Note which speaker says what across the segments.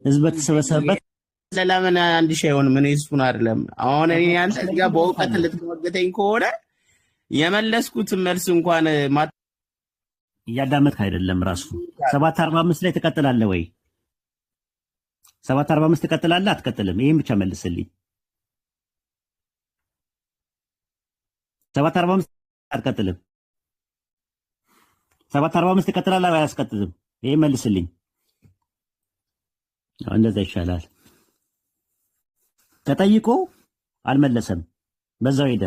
Speaker 1: ህዝብ በተሰበሰበበት
Speaker 2: ለምን አንድ ሺህ አይሆንም? ምን እሱን አይደለም አሁን እኔ አንተ ጋር በእውቀት ልትሞገተኝ ከሆነ የመለስኩት መልስ እንኳን
Speaker 1: እያዳመጥክ አይደለም። ራሱ 7:45 ላይ ትቀጥላለህ ወይ? 7:45 ትቀጥላለህ አትቀጥልም? ይሄን ብቻ መልስልኝ። 7:45 አትቀጥልም? 7:45 ትቀጥላለህ ወይ አያስቀጥልም? ይሄን መልስልኝ። እንደዛ ይሻላል። ተጠይቆ አልመለሰም፣ በዛው ሄደ።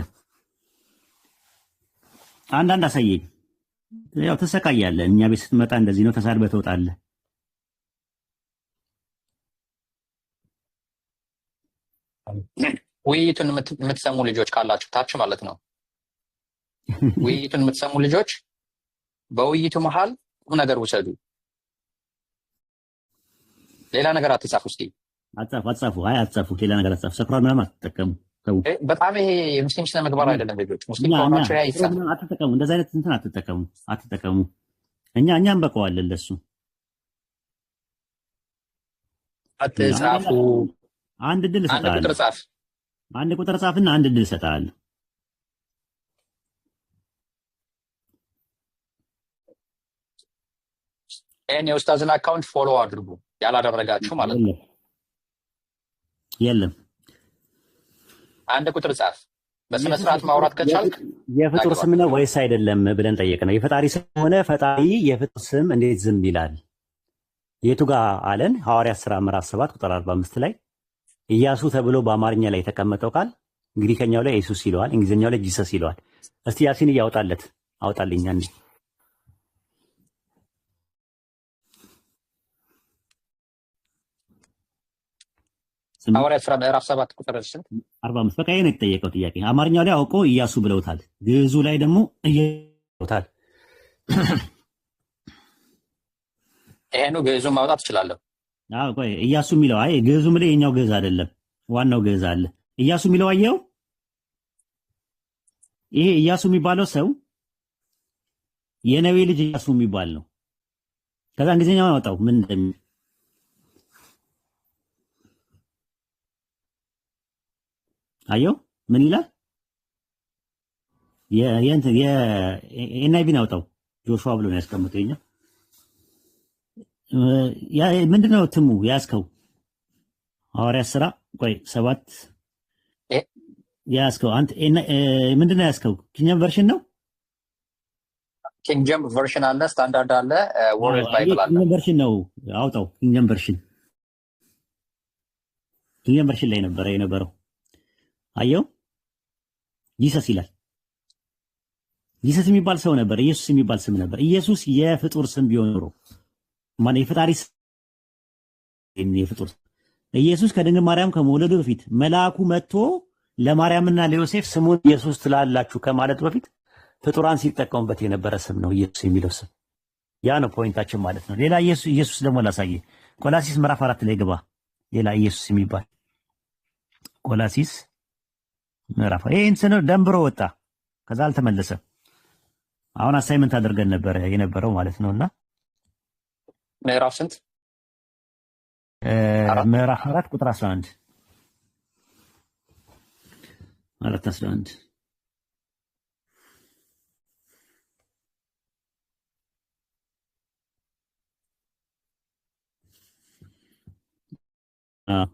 Speaker 1: አንዳንድ አሳየኝ። ያው ተሰቃያለህ። እኛ ቤት ስትመጣ እንደዚህ ነው፣ ተሳድበህ ትወጣለህ።
Speaker 3: ውይይቱን የምትሰሙ ልጆች ካላችሁ ታች ማለት ነው። ውይይቱን የምትሰሙ ልጆች በውይይቱ መሃል ቁም ነገር ውሰዱ። ሌላ ነገር አትጻፉ። እስኪ
Speaker 1: አትጻፉ። አይ አትጻፉ፣ ሌላ ነገር አትጻፉ። ሰፍራ ምናምን አትጠቀሙ።
Speaker 3: በጣም ይሄ የሙስሊም ስነ ምግባር አይደለም። ልጆች ሙስሊም ከሆናችሁ
Speaker 1: አትጠቀሙ። እንደዚህ አይነት እንትን አትጠቀሙ። እኛም በቀዋለን ለሱ።
Speaker 3: አትጻፉ።
Speaker 1: አንድ ድል እሰጥሃለሁ። አንድ ቁጥር ጻፍና አንድ ድል እሰጥሃለሁ።
Speaker 3: ይሄን የኡስታዝን አካውንት ፎሎ አድርጉ ያላደረጋችሁ ማለት ነው።
Speaker 1: የለም
Speaker 3: አንድ ቁጥር ጻፍ። በስነ ስርዓት ማውራት ከቻልክ
Speaker 1: የፍጡር ስም ነው ወይስ አይደለም ብለን ጠየቅነው። የፈጣሪ ስም ሆነ ፈጣሪ የፍጡር ስም እንዴት ዝም ይላል? የቱ ጋር አለን? ሐዋርያት ሥራ ምዕራፍ 7 ቁጥር 45 ላይ ኢያሱ ተብሎ በአማርኛ ላይ የተቀመጠው ቃል እንግሊዝኛው ላይ ኢየሱስ ይለዋል፣ እንግሊዝኛው ላይ ጂሰስ ይለዋል። እስቲ ያሲን እያወጣለት አውጣልኝ አንዴ።
Speaker 3: ሐዋርያት ሥራ ምዕራፍ 7 ቁጥር
Speaker 1: 45 በቃ ይሄ ነው የተጠየቀው ጥያቄ። አማርኛው ላይ አውቆ ኢያሱ ብለውታል፣ ግዕዙ ላይ ደግሞ ብለውታል።
Speaker 3: ይሄኑ ግዕዙን ማውጣት እችላለሁ።
Speaker 1: አዎ ቆይ ኢያሱ የሚለው አይ ግዕዙ ምለ የኛው ግዕዝ አይደለም፣ ዋናው ግዕዝ አለ። ኢያሱ የሚለው አየው። ይሄ ኢያሱ የሚባለው ሰው የነዌ ልጅ ኢያሱ የሚባል ነው። ከዛ እንግሊዝኛውን አወጣው ምን እንደሚል አየው። ምን ይላል? የኤንአይቪን አውጣው። ጆሹዋ ብሎ ነው ያስቀምጠው። የኛ ምንድነው ትሙ ያስከው? ሐዋርያት ሥራ ቆይ 7 ያስከው አንተ ምንድነው ያስከው? ኪንግደም ቨርሽን ነው።
Speaker 3: ኪንግደም ቨርሽን አለ፣ ስታንዳርድ አለ፣ ወርልድ ባይብል አለ።
Speaker 1: ኪንግደም ቨርሽን ነው አውጣው። ኪንግደም ቨርሽን ላይ የነበረው አየው። ጂሰስ ይላል። ጂሰስ የሚባል ሰው ነበር። ኢየሱስ የሚባል ስም ነበር። ኢየሱስ የፍጡር ስም ቢሆን ኖሮ ማን የፈጣሪ የፍጡር ኢየሱስ ከድንግል ማርያም ከመወለዱ በፊት መልአኩ መጥቶ ለማርያምና ለዮሴፍ ስሙን ኢየሱስ ትላላችሁ ከማለት በፊት ፍጡራን ሲጠቀሙበት የነበረ ስም ነው ኢየሱስ የሚለው ስም። ያ ነው ፖይንታችን ማለት ነው። ሌላ ኢየሱስ ደግሞ ላሳየ። ቆላሲስ ምዕራፍ 4 ላይ ግባ። ሌላ ኢየሱስ የሚባል ቆላሲስ ምዕራፍ ይሄን ስነ ደንብሮ ወጣ። ከዛ አልተመለሰም። አሁን አሳይመንት አድርገን ነበር የነበረው ማለት ነውና
Speaker 3: ምዕራፍ ስንት?
Speaker 1: ምዕራፍ 4 ቁጥር 11 4:11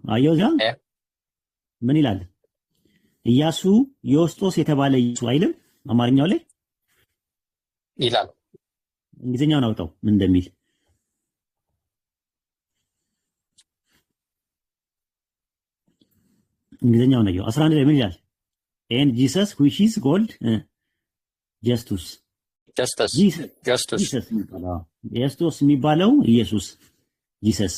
Speaker 1: አየው ዛ ምን ይላል? ኢያሱ ዮስጦስ የተባለ ኢያሱ አይልም አማርኛው ላይ
Speaker 3: ይላል።
Speaker 1: እንግሊዝኛውን አውጣው ምን እንደሚል እንግሊዝኛው ነው። 11 ላይ ምን ይላል? and Jesus which is called Justus የሚባለው ኢየሱስ ጂሰስ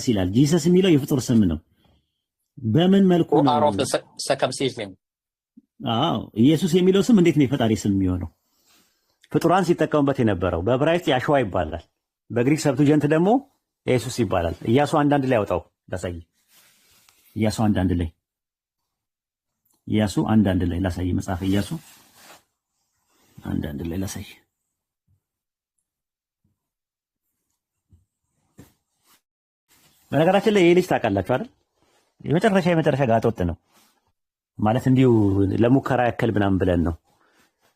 Speaker 1: ይላል። ጂሰስ የሚለው የፍጡር ስም ነው። በምን መልኩ ነው? አዎ ኢየሱስ የሚለው ስም እንዴት ነው የፈጣሪ ስም የሚሆነው? ፍጡራን ሲጠቀሙበት የነበረው በዕብራይስጥ ያሸዋ ይባላል። በግሪክ ሰብቱጀንት ደግሞ ኢየሱስ ይባላል። ኢያሱ አንዳንድ ላይ አውጣው ላሳይ። ኢያሱ አንዳንድ ላይ ላሳይ። መጽሐፈ ኢያሱ አንዳንድ ላይ ላሳይ። በነገራችን ላይ ይህ ልጅ ታውቃላችሁ አይደል? የመጨረሻ ጋጠወጥ ነው ማለት እንዲሁ ለሙከራ ያክል ምናምን ብለን ነው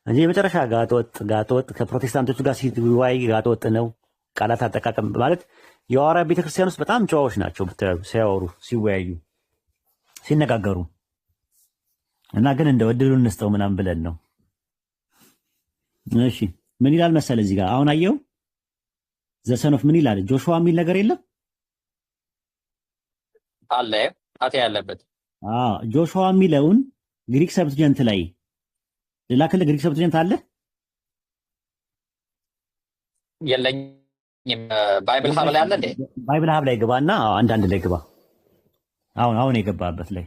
Speaker 1: እንጂ የመጨረሻ ጋጠወጥ ከፕሮቴስታንቶቹ ጋር ሲወያይ ጋጠወጥ ነው። ቃላት አጠቃቀም ማለት የሐዋርያት ቤተክርስቲያን ውስጥ በጣም ጨዋዎች ናቸው ብታዩ፣ ሲያወሩ፣ ሲወያዩ፣ ሲነጋገሩ እና ግን እንደ ወድሉ እንስጠው ምናምን ብለን ነው። እሺ ምን ይላል መሰለ እዚህ ጋር አሁን አየው ዘሰኖፍ ምን ይላል? ጆሹዋ የሚል ነገር የለም
Speaker 3: አለ አቴ ያለበት
Speaker 1: ጆሹዋ የሚለውን ግሪክ ሰብትጀንት ላይ ልላክልህ። ግሪክ ሰብትጀንት አለ
Speaker 3: የለኝም። ባይብል ሀብ ላይ አለ እንዴ?
Speaker 1: ባይብል ሀብ ላይ ግባና አንዳንድ ላይ ግባ። አሁን የገባበት ላይ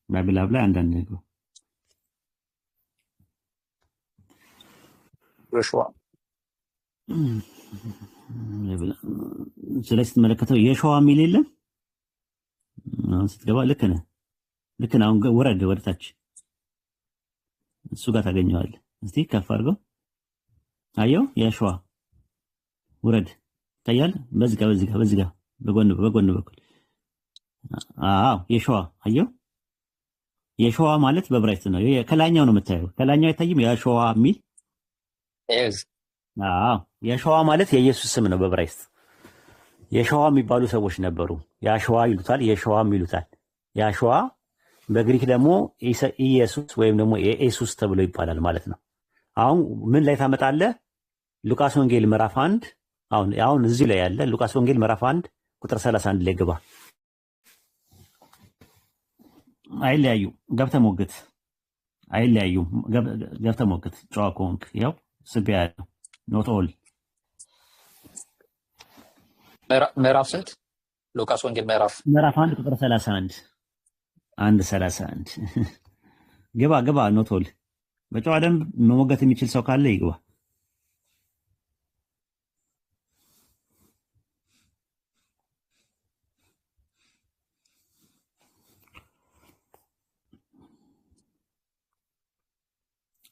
Speaker 1: ባይብል ሀብ ላይ አንዳንድ ላይ ግባ።
Speaker 3: ጆሹዋ
Speaker 1: ስለዚህ ስትመለከተው የሸዋ የሚል የለም። አሁን ስትገባ ልክ ነህ። አሁን ወረድ ወደታች እሱ ጋር ታገኘዋለህ። እስቲ ከፍ አድርገው አየው። የሸዋ ውረድ ይታያል። በዚህ ጋር በጎን በኩል የሸዋ አየው። የሸዋ ማለት በብራይት ነው። ከላኛው ነው የምታየው። ከላኛው አይታይም? የሸዋ የሚል የሸዋ ማለት የኢየሱስ ስም ነው በብራይት። የሸዋ የሚባሉ ሰዎች ነበሩ። ያሸዋ ይሉታል፣ የሸዋም ይሉታል። ያሸዋ በግሪክ ደግሞ ኢየሱስ ወይም ደግሞ ኢየሱስ ተብሎ ይባላል ማለት ነው። አሁን ምን ላይ ታመጣለህ? ሉቃስ ወንጌል ምዕራፍ 1 አሁን እዚህ ላይ ያለ ሉቃስ ወንጌል ምዕራፍ 1 ቁጥር 31 ላይ ግባ። አይለያዩ ገብተህ ሞግት። አይለያዩ ገብተህ ሞግት። ጨዋ ከሆንክ ያው ስቢያ ያለው ኖት ኦል
Speaker 3: ምዕራፍ ስንት? ሉቃስ ወንጌል ምዕራፍ
Speaker 1: 1 ቁጥር 31 1:31 ግባ። ኖት ኦል በጨዋ ደንብ መሞገት የሚችል ሰው ካለ ይግባ።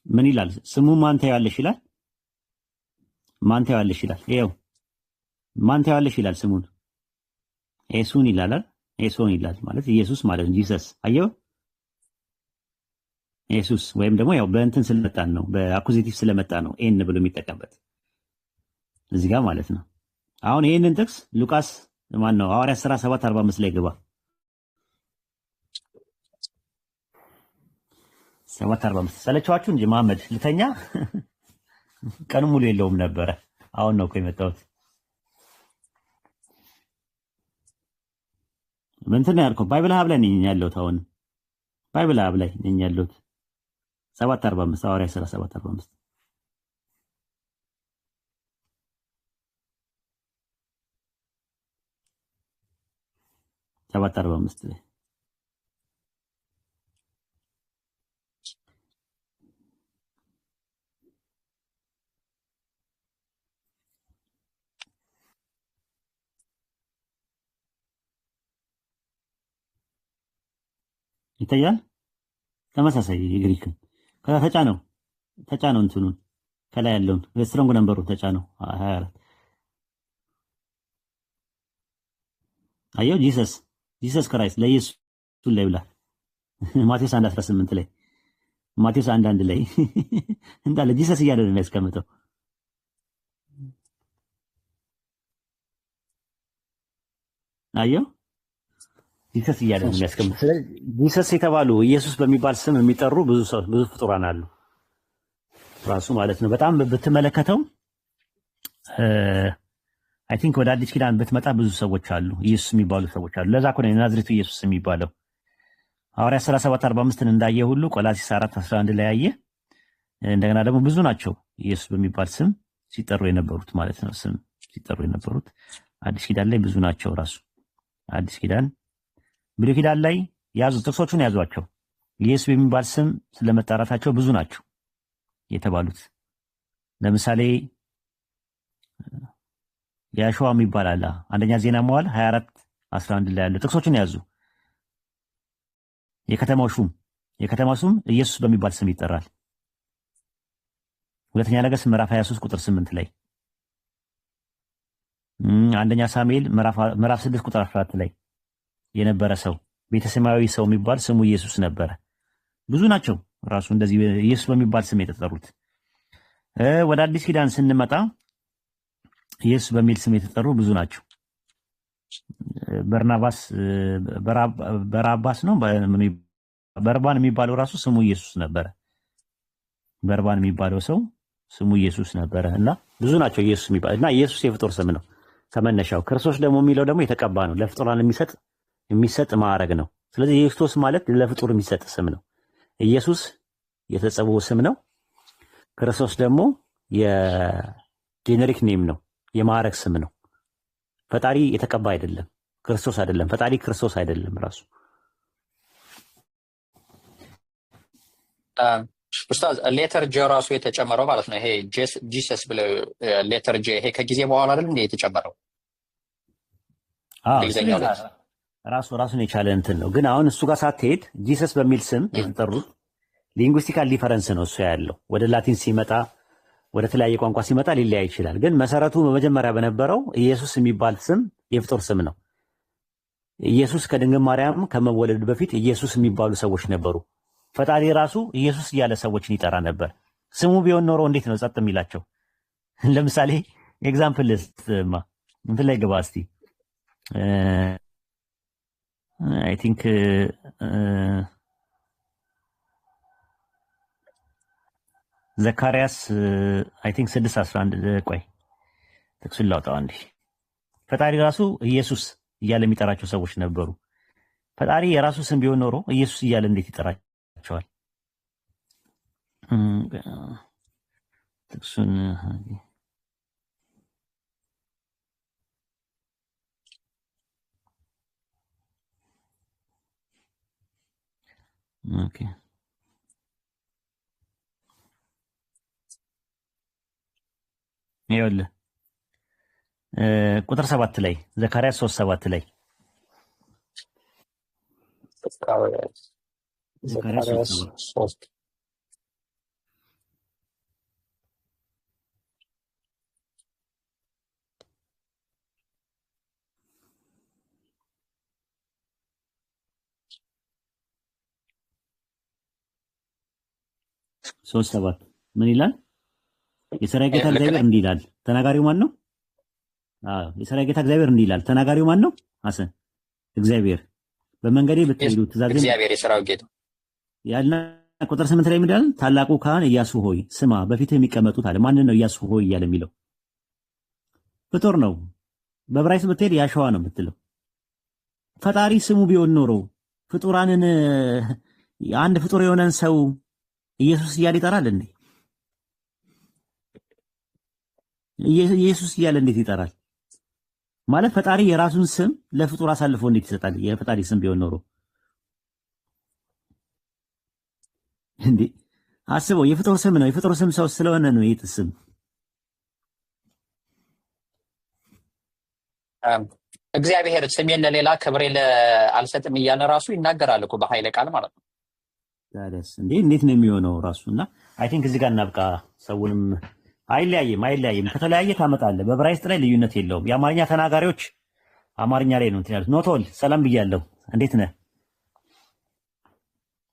Speaker 1: ምን ይላል? ስሙ ማን ታያለሽ ይላል። ማን ታያለሽ ይላል። ይኸው ማን ታያለሽ ይላል። ስሙን ኤሱን ይላል። ኤሶን ይላል ማለት ኢየሱስ ማለት ነው። ጂሰስ አየው። ኢየሱስ ወይም ደግሞ ያው በእንትን ስለመጣን ነው፣ በአኩዚቲቭ ስለመጣ ነው ኤን ብሎ የሚጠቀምበት እዚህ ጋር ማለት ነው። አሁን ይሄንን ጥቅስ ሉቃስ ማን ነው ሐዋርያት ሥራ 7:45 ላይ ግባ። 7:45 ሰለቻችሁ እንጂ መሐመድ ልተኛ ቀኑ ሙሉ የለውም ነበረ። አሁን ነው እኮ የመጣሁት። ምንድን ነው ያልከው? ባይብል ሀብ ላይ ነኝ ያለሁት። አሁን ባይብል ሀብ ላይ ነኝ ያለሁት። 7:45 ሐዋርያት ሥራ 7:45 7:45 ላይ ይታያል። ተመሳሳይ የግሪክን ከዛ ተጫነው እንትኑን ከላይ ያለውን ስትሮንግ ነምበሩን ተጫነው 24 አየው። ጂሰስ ክራይስት ለኢየሱስ ላይ ብላ ማቴዎስ 1:18 ላይ ማቴዎስ 1:1 ላይ እንዳለ ጂሰስ እያለ ነው የሚያስቀምጠው። አየው ጂሰስ እያለ ነው የሚያስቀምጠው። ስለዚህ ጂሰስ የተባሉ ኢየሱስ በሚባል ስም የሚጠሩ ብዙ ፍጡራን አሉ ራሱ ማለት ነው። በጣም ብትመለከተው አይ ቲንክ ወደ አዲስ ኪዳን ብትመጣ ብዙ ሰዎች አሉ፣ ኢየሱስ የሚባሉ ሰዎች አሉ። ለዛ እኮ ነው የናዝሬቱ ኢየሱስ የሚባለው። ሐዋርያት ሥራ 7:45ን እንዳየ ሁሉ ቆላስይስ 4:11 ላይ ያየ እንደገና ደግሞ ብዙ ናቸው ኢየሱስ በሚባል ስም ሲጠሩ የነበሩት ማለት ነው። ስም ሲጠሩ የነበሩት አዲስ ኪዳን ላይ ብዙ ናቸው። ራሱ አዲስ ኪዳን ብሉይ ኪዳን ላይ ያዙ፣ ጥቅሶቹን ያዟቸው። ኢየሱስ በሚባል ስም ስለመጣራታቸው ብዙ ናቸው የተባሉት። ለምሳሌ ያሸዋ የሚባል አለ። አንደኛ ዜና መዋዕል 24 11 ላይ ያለ ጥቅሶችን ያዙ። የከተማው ሹም ኢየሱስ በሚባል ስም ይጠራል። ሁለተኛ ነገሥት ምዕራፍ 23 ቁጥር 8 ላይ፣ አንደኛ ሳሙኤል ምዕራፍ 6 ቁጥር 14 ላይ የነበረ ሰው ቤተሰማዊ ሰው የሚባል ስሙ ኢየሱስ ነበረ። ብዙ ናቸው ራሱ እንደዚህ ኢየሱስ በሚባል ስም የተጠሩት። ወደ አዲስ ኪዳን ስንመጣ ኢየሱስ በሚል ስም የተጠሩ ብዙ ናቸው። በራባስ ነው በርባን የሚባለው ራሱ ስሙ ኢየሱስ ነበረ። በርባን የሚባለው ሰው ስሙ ኢየሱስ ነበረ እና ብዙ ናቸው ኢየሱስ የሚባል እና ኢየሱስ የፍጡር ስም ነው ከመነሻው። ክርስቶስ ደግሞ የሚለው ደግሞ የተቀባ ነው፣ ለፍጡራን የሚሰጥ ማዕረግ ነው። ስለዚህ ኢየሱስ ማለት ለፍጡር የሚሰጥ ስም ነው። ኢየሱስ የተጸውዖ ስም ነው። ክርስቶስ ደግሞ የጄኔሪክ ኔም ነው፣ የማዕረግ ስም ነው። ፈጣሪ የተቀባ አይደለም፣ ክርስቶስ አይደለም። ፈጣሪ ክርስቶስ አይደለም ራሱ።
Speaker 3: ኡስታዝ ሌተር ጄ ራሱ የተጨመረው ማለት ነው። ይሄ ጂሰስ ብለው ሌተር ጄ ይሄ ከጊዜ በኋላ አይደል እንዴ የተጨመረው?
Speaker 1: ራሱን የቻለ እንትን ነው። ግን አሁን እሱ ጋር ሳትሄድ ጂሰስ በሚል ስም የተጠሩት ሊንጉስቲካል ዲፈረንስ ነው እሱ ያለው። ወደ ላቲን ሲመጣ ወደ ተለያየ ቋንቋ ሲመጣ ሊለያይ ይችላል። ግን መሰረቱ በመጀመሪያ በነበረው ኢየሱስ የሚባል ስም የፍጡር ስም ነው። ኢየሱስ ከድንግል ማርያም ከመወለዱ በፊት ኢየሱስ የሚባሉ ሰዎች ነበሩ። ፈጣሪ ራሱ ኢየሱስ እያለ ሰዎችን ይጠራ ነበር። ስሙ ቢሆን ኖሮ እንዴት ነው ጸጥ የሚላቸው? ለምሳሌ ኤግዛምፕል ልስጥማ፣ እንትን ላይ ግባ እስቲ። አይ ቲንክ ዘካርያስ አይ ቲንክ 6:11 ቆይ ጥቅሱን ላውጣው አንዴ። ፈጣሪ ራሱ ኢየሱስ እያለ የሚጠራቸው ሰዎች ነበሩ። ፈጣሪ የራሱ ስም ቢሆን ኖሮ ኢየሱስ እያለ እንዴት ይጠራቸዋል? ጥቅሱን ኦኬ ይኸውልህ ቁጥር 7 ላይ ዘካርያስ 3:7 ላይ
Speaker 3: ዘካርያስ 3
Speaker 1: 3:7 ምን ይላል? የሰራዊት ጌታ እግዚአብሔር እንዲህ ይላል። ተናጋሪው ማን ነው? የሰራዊት ጌታ እግዚአብሔር እንዲህ ይላል። ተናጋሪው ማን ነው? ሐሰን እግዚአብሔር። በመንገዴ ብትሄዱ ትእዛዜን
Speaker 3: እግዚአብሔር የሰራዊት ጌታ
Speaker 1: ያልና ቁጥር 8 ላይ ምን ይላል? ታላቁ ካህን ኢያሱ ሆይ ስማ፣ በፊትህ የሚቀመጡት አለ። ማንን ነው ኢያሱ ሆይ እያለ የሚለው? ፍጡር ነው። በዕብራይስጥ ብትሄድ ያሸዋ ነው የምትለው። ፈጣሪ ስሙ ቢሆን ኖሮ ፍጡራንን አንድ ፍጡር የሆነን ሰው ኢየሱስ እያለ ይጠራል እንዴ? ኢየሱስ እያለ እንዴት ይጠራል? ማለት ፈጣሪ የራሱን ስም ለፍጡር አሳልፎ እንዴት ይሰጣል? የፈጣሪ ስም ቢሆን ኖሮ እንዴ አስበው። የፍጡር ስም ነው። የፍጡር ስም ሰው ስለሆነ ነው ይህ ስም።
Speaker 3: እግዚአብሔር ስሜን ለሌላ ክብሬ አልሰጥም እያለ ራሱ ይናገራል እኮ በኃይለ ቃል ማለት ነው።
Speaker 1: ታዲያስ እንዴት ነው የሚሆነው ራሱና? አይ ቲንክ እዚህ ጋር እናብቃ። ሰውንም አይለያይም። ከተለያየ ታመጣለህ። በዕብራይስጥ ላይ ልዩነት የለውም። የአማርኛ ተናጋሪዎች አማርኛ ላይ ነው እንትን ያሉት። ኖቶል ሰላም ብያለሁ። እንዴት ነህ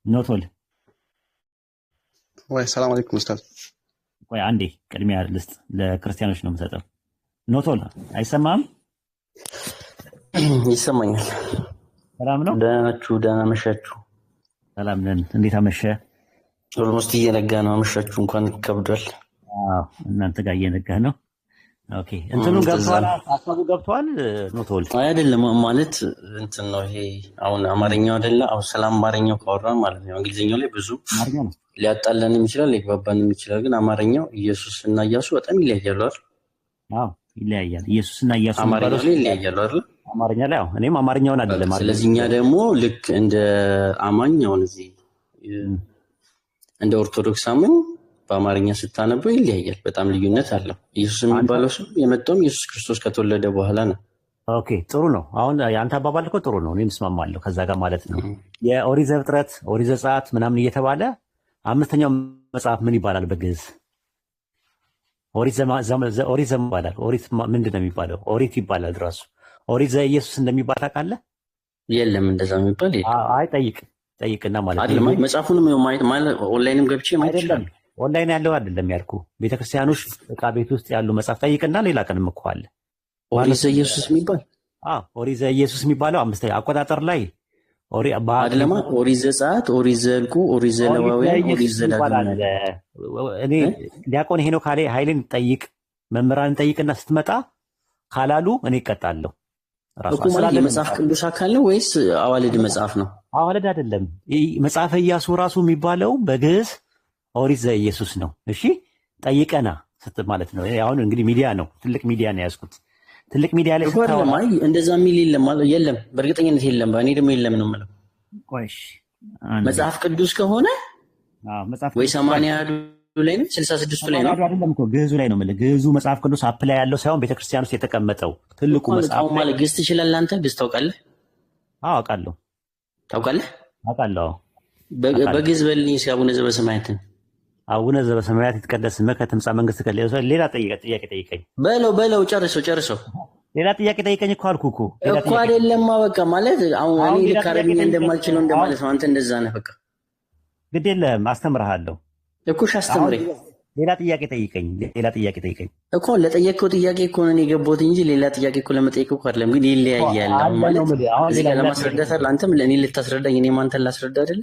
Speaker 1: ኖቶል?
Speaker 4: ወይ ሰላም አለይኩም ኡስታዝ።
Speaker 1: ቆይ አንዴ ቅድሚያ ልስጥ፣ ለክርስቲያኖች ነው የምሰጠው። ኖቶል አይሰማም?
Speaker 5: ይሰማኛል።
Speaker 1: ሰላም ነው?
Speaker 5: ደህና ናችሁ? ደህና መሻችሁ?
Speaker 1: ሰላም ነን። እንዴት አመሸ?
Speaker 5: ኦልሞስት እየነጋ ነው። አመሻችሁ እንኳን ከብዷል።
Speaker 1: እናንተ ጋር እየነጋ ነው። ኦኬ እንትኑ ገብቷል፣ ሀሳቡ ገብቷል። ኖቶል
Speaker 5: አይደለም ማለት እንትን ነው ይሄ አሁን አማርኛው አይደለ? አሁን ሰላም አማርኛው ካወራ ማለት ነው። እንግሊዝኛው ላይ ብዙ ሊያጣላንም ይችላል፣ ሊግባባንም ይችላል። ግን አማርኛው ኢየሱስ እና ኢያሱ በጣም ይለያያሉ አይደል?
Speaker 1: አዎ ይለያያል። ኢየሱስ እና ኢያሱ
Speaker 5: አማርኛው ላይ ይለያያሉ አይደል?
Speaker 1: አማርኛ ላይ አዎ። እኔም አማርኛውን አይደለም።
Speaker 5: ስለዚህ እኛ ደግሞ ልክ እንደ አማኛውን እዚህ እንደ ኦርቶዶክስ አማኝ በአማርኛ ስታነበው ይለያያል። በጣም ልዩነት አለው። ኢየሱስ የሚባለው ሰው የመጣውም ኢየሱስ ክርስቶስ ከተወለደ በኋላ ነው።
Speaker 1: ኦኬ ጥሩ ነው። አሁን የአንተ አባባል እኮ ጥሩ ነው፣ እኔም እስማማለሁ ከዛ ጋር ማለት ነው። የኦሪት ዘፍጥረት ኦሪት ዘጸአት ምናምን እየተባለ አምስተኛው መጽሐፍ ምን ይባላል በግዕዝ? ኦሪት ይባላል። ኦሪት ምንድን ነው የሚባለው? ኦሪት ይባላል ራሱ። ኦሪት ዘኢየሱስ እንደሚባል ታውቃለህ?
Speaker 5: የለም እንደዛ የሚባል
Speaker 1: አይ ጠይቅና ማለት
Speaker 5: አይደለም። መጽሐፉንም ማለት ኦንላይንም ገብቼ ማለት
Speaker 1: አይደለም፣ ኦንላይን ያለው አይደለም ያልኩ፣ ቤተክርስቲያኖች ዕቃ ቤት ውስጥ ያሉ መጽሐፍ ጠይቅና ሌላ ቀንም እኮ አለ።
Speaker 5: ኦሪት ዘኢየሱስ የሚባል
Speaker 1: ኦሪት ዘኢየሱስ የሚባለው አምስተኛ አቆጣጠር ላይ
Speaker 5: አይደለማ። ኦሪት ዘጸአት፣ ኦሪት ዘኍልቍ፣ ኦሪት ዘሌዋውያን፣ ኦሪት ዘዳግም።
Speaker 1: እኔ ዲያቆን ሄኖክ ኃይሌን ጠይቅ፣ መምህራንን ጠይቅና ስትመጣ ካላሉ እኔ እቀጣለሁ።
Speaker 5: እኮ ማለት የመጽሐፍ ቅዱስ አካል ነው ወይስ አዋልድ መጽሐፍ ነው?
Speaker 1: አዋልድ አይደለም። መጽሐፈ ኢያሱ ራሱ የሚባለው በግዕዝ ኦሪት ዘኢየሱስ ነው። እሺ ጠይቀና ማለት ነው። አሁን እንግዲህ ሚዲያ ነው፣ ትልቅ ሚዲያ ነው ያዝኩት። ትልቅ ሚዲያ ላይ
Speaker 5: እንደዛ የሚል የለም፣ በእርግጠኝነት የለም። እኔ ደግሞ የለም ነው የምለው። መጽሐፍ ቅዱስ ከሆነ ወይ 80 ላይ ነው 66 ላይ ነው
Speaker 1: አይደለም እኮ ግዕዙ ላይ ነው የምልህ። ግዕዙ መጽሐፍ ቅዱስ ላይ ያለው ሳይሆን ቤተክርስቲያን ውስጥ የተቀመጠው ትልቁ መጽሐፍ
Speaker 5: ማለት ግዕዝ ትችላለህ አንተ? ግዕዝ ታውቃለህ?
Speaker 1: አውቃለሁ።
Speaker 5: ታውቃለህ?
Speaker 1: አውቃለሁ።
Speaker 5: በግዕዝ በልኝ እስኪ አቡነ ዘበሰማያትን።
Speaker 1: አቡነ ዘበሰማያት ይትቀደስ ስምከ ትምጻእ መንግሥትከ። ሌላ ጥያቄ ጠይቀኝ።
Speaker 5: በለው ጨርሰው።
Speaker 1: ሌላ ጥያቄ ጠይቀኝ እኮ አልኩህ
Speaker 5: እኮ አይደለማ። በቃ ማለት አሁን እኔ ልክ አረብኛ እንደማልችለው እንደማለት ነው። አንተ እንደዛ ነህ። በቃ
Speaker 1: ግድ የለም አስተምርሃለሁ
Speaker 5: እኮ። አስተምረኝ።
Speaker 1: ሌላ ጥያቄ ጠይቀኝ
Speaker 5: እኮ። ለጠየቅከው ጥያቄ እኮ ነው የገባሁት እንጂ ሌላ ጥያቄ እኮ ለመጠየቅ እኮ አይደለም። ግን ይለያያል ማለት እዚህ ጋር ለማስረዳት አንተም ለእኔ ልታስረዳኝ እኔም አንተን ላስረዳ አይደለ?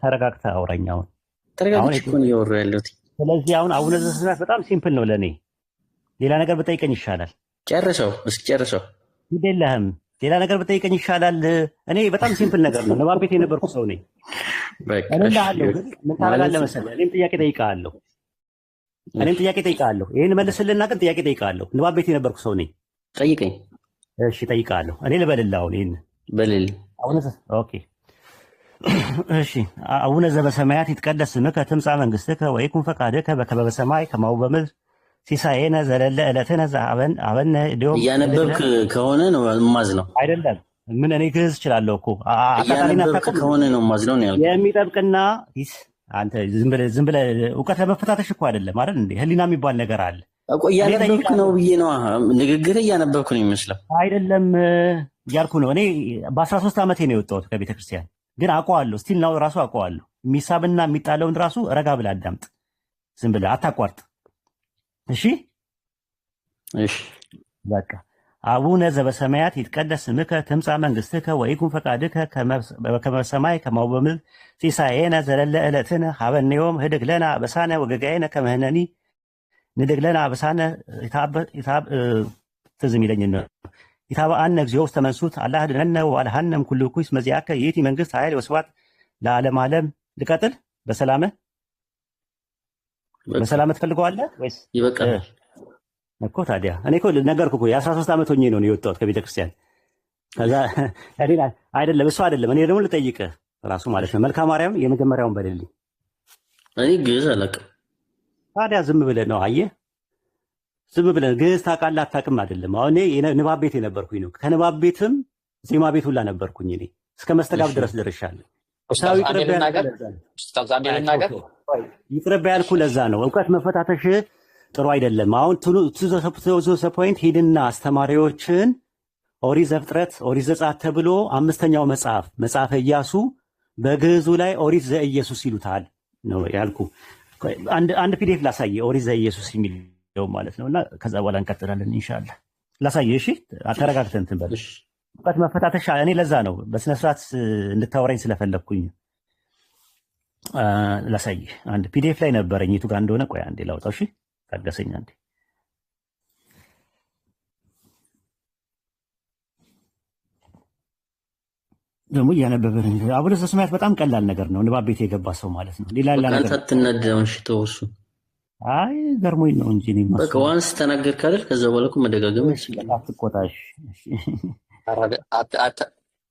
Speaker 1: ተረጋግተህ አውራኝ። አሁን
Speaker 5: ተረጋግቼ እኮ ነው እያወራሁ ያለሁት።
Speaker 1: ስለዚህ አሁን አቡነ ዘበሰማያት በጣም ሲምፕል ነው ለእኔ። ሌላ ነገር ብጠይቀኝ ይሻላል።
Speaker 5: ጨርሰው።
Speaker 1: ግድ የለህም ሌላ ነገር ብጠይቀኝ ይሻላል። እኔ በጣም ሲምፕል ነገር ነው። ንባብ ቤት የነበርኩ ሰው ነኝ። ምን ታደርጋለህ መሰለህ? እኔም ጥያቄ ጠይቃለሁ። ይህን መልስልና ግን ጥያቄ ጠይቃለሁ። ንባብ ቤት የነበርኩ ሰው ነኝ።
Speaker 5: ጠይቀኝ።
Speaker 1: እሺ ጠይቃለሁ። እኔ ልበልልህ አሁን ይህን
Speaker 5: በልልኝ።
Speaker 1: ኦኬ እሺ። አቡነ ዘበሰማያት ይትቀደስ ስምከ ትምጻእ መንግሥትከ ወይኩን ፈቃድከ በከመ በሰማይ ከማሁ በምድር ሲሳየነ ዘለለ ዕለትነ ሀበነ ዮም።
Speaker 5: እያነበብክ ከሆነ ነው የማዝነው።
Speaker 1: አይደለም ምን እኔ ግዕዝ እችላለሁ እኮ።
Speaker 5: እያነበብክ ከሆነ ነው የማዝነው ነው ያልኩህ።
Speaker 1: የሚጠብቅና አንተ ዝም ብለህ እውቀት ለመፈታተሽ እኮ አይደለም አይደል እንዴ? ህሊና የሚባል ነገር አለ
Speaker 5: እኮ። እያነበብክ ነው ብዬ ነው ንግግር እያነበብክ ነው ይመስላል።
Speaker 1: አይደለም እያልኩ ነው። እኔ በ13 ዓመቴ ነው የወጣሁት ከቤተክርስቲያን፣ ግን አውቀዋለሁ። ስቲል ነው ራሱ አውቀዋለሁ። የሚሳብና የሚጣለውን ራሱ ረጋ ብለህ አዳምጥ። ዝም ብለህ አታቋርጥ። እሺ በቃ አቡነ ዘበሰማያት ይትቀደስ ስምከ ትምጻእ መንግሥትከ ወይኩን ፈቃድከ በከመ በሰማይ ከማሁ በምድር ሲሳየነ ዘለለ ዕለትነ ሀበነ ዮም ህድግ ለነ አበሳነ ወጌጋየነ ከመ ንሕነኒ ንህድግ ለነ አበሳነ። ትዝ የሚለኝ ነው ኢታብአነ እግዚኦ ውስተ መንሱት አላ አድኅነነ ወአድኀነ እምኩሉ እኩይ እስመ ዚአከ ይእቲ መንግሥት ኃይል ወስብሐት ለዓለመ ዓለም። ልቀጥል? በሰላም ትፈልገዋለህ ወይስ
Speaker 5: ይበቃል
Speaker 1: እኮ? ታዲያ እኔ እኮ ነገርኩህ እኮ የ13 ዓመት ሆኜ ነው የወጣሁት ከቤተክርስቲያን። ከዛ አይደለም እሱ አይደለም። እኔ ደግሞ ልጠይቅህ ራሱ ማለት ነው። መልክአ ማርያም የመጀመሪያውን በልልኝ።
Speaker 5: እኔ ግዕዝ አላውቅም።
Speaker 1: ታዲያ ዝም ብለህ ነው አየህ፣ ዝም ብለህ ግዕዝ ታውቃለህ አታውቅም አይደለም። አሁን እኔ ንባብ ቤት የነበርኩኝ ነው። ከንባብ ቤትም ዜማ ቤት ሁላ ነበርኩኝ። እኔ እስከ መስተጋብ ድረስ ደርሻለሁ። ይቅርብ ያልኩህ ለዛ ነው። እውቀት መፈታተሽ ጥሩ አይደለም። አሁን ቱ ፖይንት ሂድና አስተማሪዎችን ኦሪት ዘፍጥረት፣ ኦሪት ዘጸአት ተብሎ አምስተኛው መጽሐፈ ኢያሱ በግዕዙ ላይ ኦሪት ዘኢየሱስ ይሉታል ነው ያልኩ። አንድ ፒዲኤፍ ላሳየ ኦሪት ዘኢየሱስ የሚለው ማለት ነው። እና ከዛ በኋላ እንቀጥላለን ኢንሻአላህ። ላሳየ። እሺ ተረጋግተህ እንትን በል። እውቀት መፈታተሻ እኔ ለዛ ነው በስነ ስርዓት እንድታወራኝ ስለፈለግኩኝ ላሳየ። አንድ ፒዲኤፍ ላይ ነበረኝ የቱ ጋር እንደሆነ ቆይ አንዴ ላውጣው። እሺ ታገሰኝ አንዴ። ደግሞ እያነበበን አቡነ ዘበሰማያት በጣም ቀላል ነገር ነው። ንባብ ቤት የገባ ሰው ማለት ነው። ሌላ ነገር
Speaker 5: አትናደደውን ሽተውሱ
Speaker 1: አይ ገርሞኝ ነው እንጂ ነው።
Speaker 5: በቃ ዋንስ ተናገር ካለ ከዛ በኋላ እኮ መደጋገም ይችላል።
Speaker 1: አትቆጣሽ።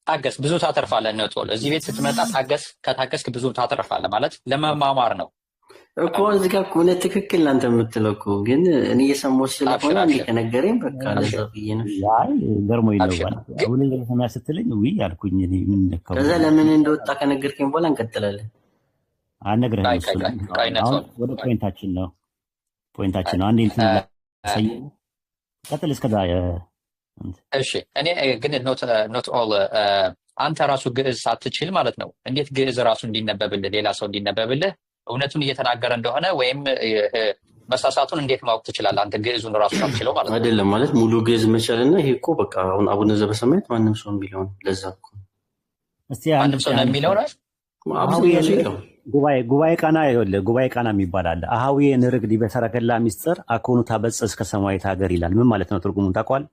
Speaker 3: ታገስ፣ ብዙ ታተርፋለህ ነው ቶሎ። እዚህ ቤት ስትመጣ ታገስ። ከታገስክ ብዙ ታተርፋለህ ማለት ለመማማር ነው።
Speaker 5: እኮ እዚህ ጋር እኮ እውነት ትክክል አንተ የምትለው እኮ ግን እኔ እየሰማሁት ስለሆነ እንዴ ከነገረኝ በቃ ለዛ ብዬ ነው።
Speaker 1: አይ ገርሞኝ ነው ባል አሁን ለሰማ ስትለኝ ውይ አልኩኝ። እኔ ምን ነካው?
Speaker 5: ከዛ ለምን እንደወጣ ከነገርከኝ በኋላ እንቀጥላለን።
Speaker 1: አነግረኝ አሁን ወደ ፖይንታችን ነው አንዴ እንትን ሳይ ቀጥል እስከዛ።
Speaker 3: እሺ እኔ ግን ኖት ኦል አንተ ራሱ ግዕዝ ሳትችል ማለት ነው እንዴት ግዕዝ ራሱ እንዲነበብልህ ሌላ ሰው እንዲነበብልህ እውነቱን እየተናገረ እንደሆነ ወይም መሳሳቱን እንዴት ማወቅ ትችላለህ? አንተ ግዕዙን ራሱ ሳትችለው ማለት ነው።
Speaker 5: አይደለም ማለት ሙሉ ግዕዝ መቻልና ይሄ እኮ በቃ አሁን አቡነ ዘበሰማያት ማንም ሰው የሚለው ነው። ለዛ እኮ
Speaker 1: እስቲ አንድ ሰው
Speaker 3: የሚለው ነው
Speaker 1: ጉባኤ ቃና ይኸውልህ፣ ጉባኤ ቃና የሚባል አለ። አሃዊ ንርግድ በሰረከላ ሚስጥር አኮኑ ታበጽሕ እስከ ሰማያዊት ሀገር ይላል። ምን ማለት ነው? ትርጉሙን ታውቀዋል?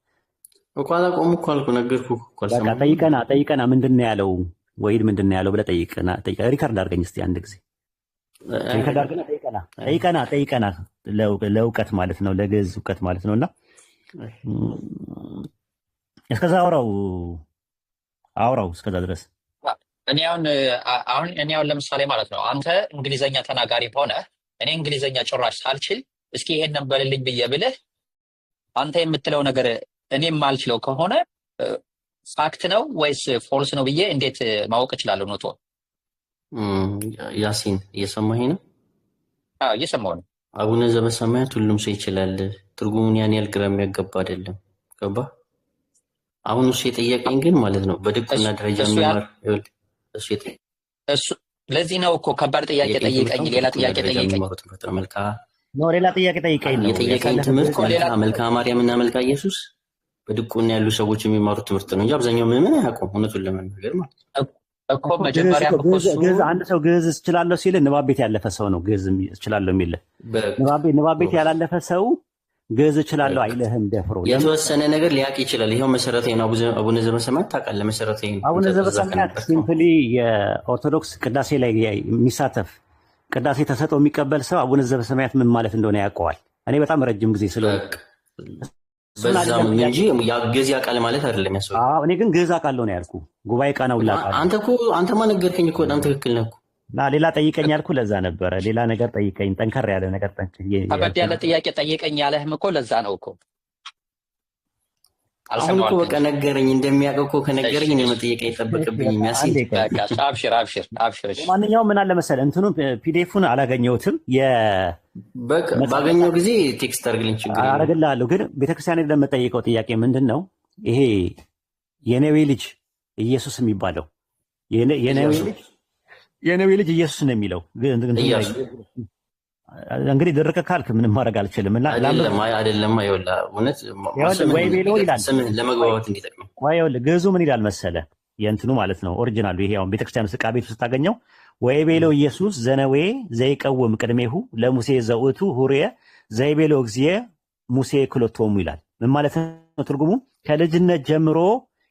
Speaker 5: እኮ አላውቀውም እኮ አልኩህ፣ ነገርኩህ እኮ አልሰማህም።
Speaker 1: ጠይቀና ምንድን ነው ያለው ወይድ ምንድን ነው ያለው ብለህ ጠይቀና ሪከርድ አድርገኝ እስቲ አንድ ጊዜ ጠይቀና ለእውቀት ማለት ነው፣ ለግዕዝ እውቀት ማለት ነው። እና እስከዛ አውራው እስከዛ ድረስ
Speaker 3: እኔ አሁን ለምሳሌ ማለት ነው አንተ እንግሊዘኛ ተናጋሪ ሆነ እኔ እንግሊዘኛ ጭራሽ ሳልችል እስኪ ይሄንን በልልኝ ብዬ ብልህ አንተ የምትለው ነገር እኔ የማልችለው ከሆነ ፋክት ነው ወይስ ፎልስ ነው ብዬ እንዴት ማወቅ እችላለሁ? ኖቶ
Speaker 5: ያሲን እየሰማኸኝ ነው?
Speaker 3: አዎ እየሰማሁ ነው።
Speaker 5: አቡነ ዘበሰማያት ሁሉም ሰው ይችላል። ትርጉሙን ያን ያህል ግራ የሚያጋባ አይደለም። ገባ? አሁን እሱ የጠየቀኝ ግን ማለት ነው በድቁና ደረጃ የሚማር እሱ
Speaker 3: ለዚህ ነው እኮ ከባድ ጥያቄ ጠይቀኝ፣ ሌላ ጥያቄ ጠይቀኝ
Speaker 1: ነው ሌላ ጥያቄ ጠይቀኝ ነው
Speaker 5: የጠየቀኝ ትምህርት መልክዓ ማርያም እና መልክዓ ኢየሱስ በድቁና ያሉ ሰዎች የሚማሩት ትምህርት ነው እንጂ አብዛኛው ምንም አያውቁም። እውነቱን ለመናገር ማለት
Speaker 3: እኮ መጀመሪያ
Speaker 1: ግዕዝ አንድ ሰው ግዕዝ እችላለሁ ሲል ንባብ ቤት ያለፈ ሰው ነው ግዕዝ እችላለሁ የሚል። ንባብ ቤት ያላለፈ ሰው ግዕዝ እችላለሁ አይልህም ደፍሮ።
Speaker 5: የተወሰነ ነገር ሊያውቅ ይችላል። ይኸው መሰረታዊ ነው። አቡነ ዘበሰማያት ታውቃለህ? መሰረታዊ ነው።
Speaker 1: አቡነ ዘበሰማያት ሲምፕሊ የኦርቶዶክስ ቅዳሴ ላይ የሚሳተፍ ቅዳሴ ተሰጥኦ የሚቀበል ሰው አቡነ ዘበሰማያት ምን ማለት እንደሆነ ያውቀዋል። እኔ በጣም ረጅም ጊዜ ስለሆነ
Speaker 5: በዛም እንጂ ግዕዝ ያውቃል ማለት አይደለም ያስፈልጋል።
Speaker 1: እኔ ግን ግዕዝ አውቃለሁ ነው ያልኩህ። ጉባኤ ቃናው ላውቃለሁ።
Speaker 5: አንተማ ነገርከኝ እኮ በጣም ትክክል ነህ እኮ።
Speaker 1: ሌላ ጠይቀኝ ያልኩህ ለዛ ነበረ። ሌላ ነገር ጠይቀኝ፣ ጠንከር ያለ ነገር
Speaker 3: ከበድ ያለ ጥያቄ ጠይቀኝ ያለህም እኮ ለዛ ነው እኮ።
Speaker 5: አሁን እኮ በቃ ነገረኝ። እንደሚያውቅ እኮ ከነገረኝ እኔ መጠየቅ አይጠበቅብኝም። ያሲን አብሽር።
Speaker 1: ማንኛውም ምን አለ መሰለህ እንትኑ ፒዲኤፉን አላገኘሁትም።
Speaker 5: በቃ ባገኘው ጊዜ ቴክስት አድርግልኝ፣ ችግር
Speaker 1: አደርግልሃለሁ። ግን ቤተክርስቲያን ለምጠይቀው ጥያቄ ምንድን ነው ይሄ የነዌ ልጅ ኢየሱስ የሚባለው የነዌ ልጅ ኢየሱስ ነው የሚለው እንግዲህ ድርቅ ካልክ ምንም ማድረግ አልችልም። እና
Speaker 5: አይደለም ይኸውልህ እውነት
Speaker 1: ወይ ቤሎ ይላል
Speaker 5: ለመግባባት እንዲጠቅም
Speaker 1: ግዕዙ ምን ይላል መሰለህ የእንትኑ ማለት ነው ኦሪጂናሉ ይሄ አሁን ቤተክርስቲያን ውስጥ ዕቃ ቤት ውስጥ ታገኘው ወይ ቤሎ ኢየሱስ ዘነዌ ዘይቀውም ቅድሜሁ ለሙሴ ዘውእቱ ሁርየ ዘይቤሎ እግዚእ ሙሴ ክሎቶሙ ይላል። ምን ማለት ነው ትርጉሙ? ከልጅነት ጀምሮ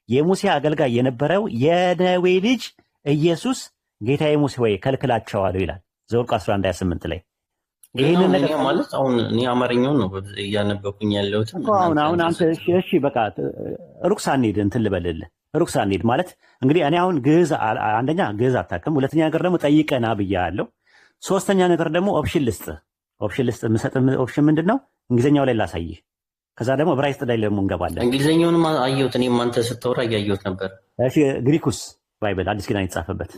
Speaker 1: የሙሴ አገልጋይ የነበረው የነዌ ልጅ ኢየሱስ ጌታዬ ሙሴ ወይ ከልክላቸዋለሁ ይላል ዘኍልቍ 11:28 ላይ።
Speaker 5: ይሄንን ነገር ማለት አሁን እኔ አማርኛውን ነው እያነበብኩኝ ያለሁት።
Speaker 1: አሁን አንተ እሺ በቃ ሩቅ ሳንሄድ እንትን ልበልልህ። ሩቅ ሳንሄድ ማለት እንግዲህ እኔ አሁን ግዕዝ አንደኛ ግዕዝ አታውቅም፣ ሁለተኛ ነገር ደግሞ ጠይቀና ብያለሁ። ሶስተኛ ነገር ደግሞ ኦፕሽን ልስጥ የምሰጥህ ኦፕሽን ምንድን ነው? እንግሊዝኛው ላይ ላሳይህ፣ ከዛ ደግሞ ዕብራይስጥ ላይ ደግሞ እንገባለን።
Speaker 5: እንግሊዝኛውንም አየሁት፣ እኔም አንተ ስታወራ እያየሁት ነበር።
Speaker 1: እሺ ግሪኩስ ባይብል አዲስ ኪዳን የተጻፈበት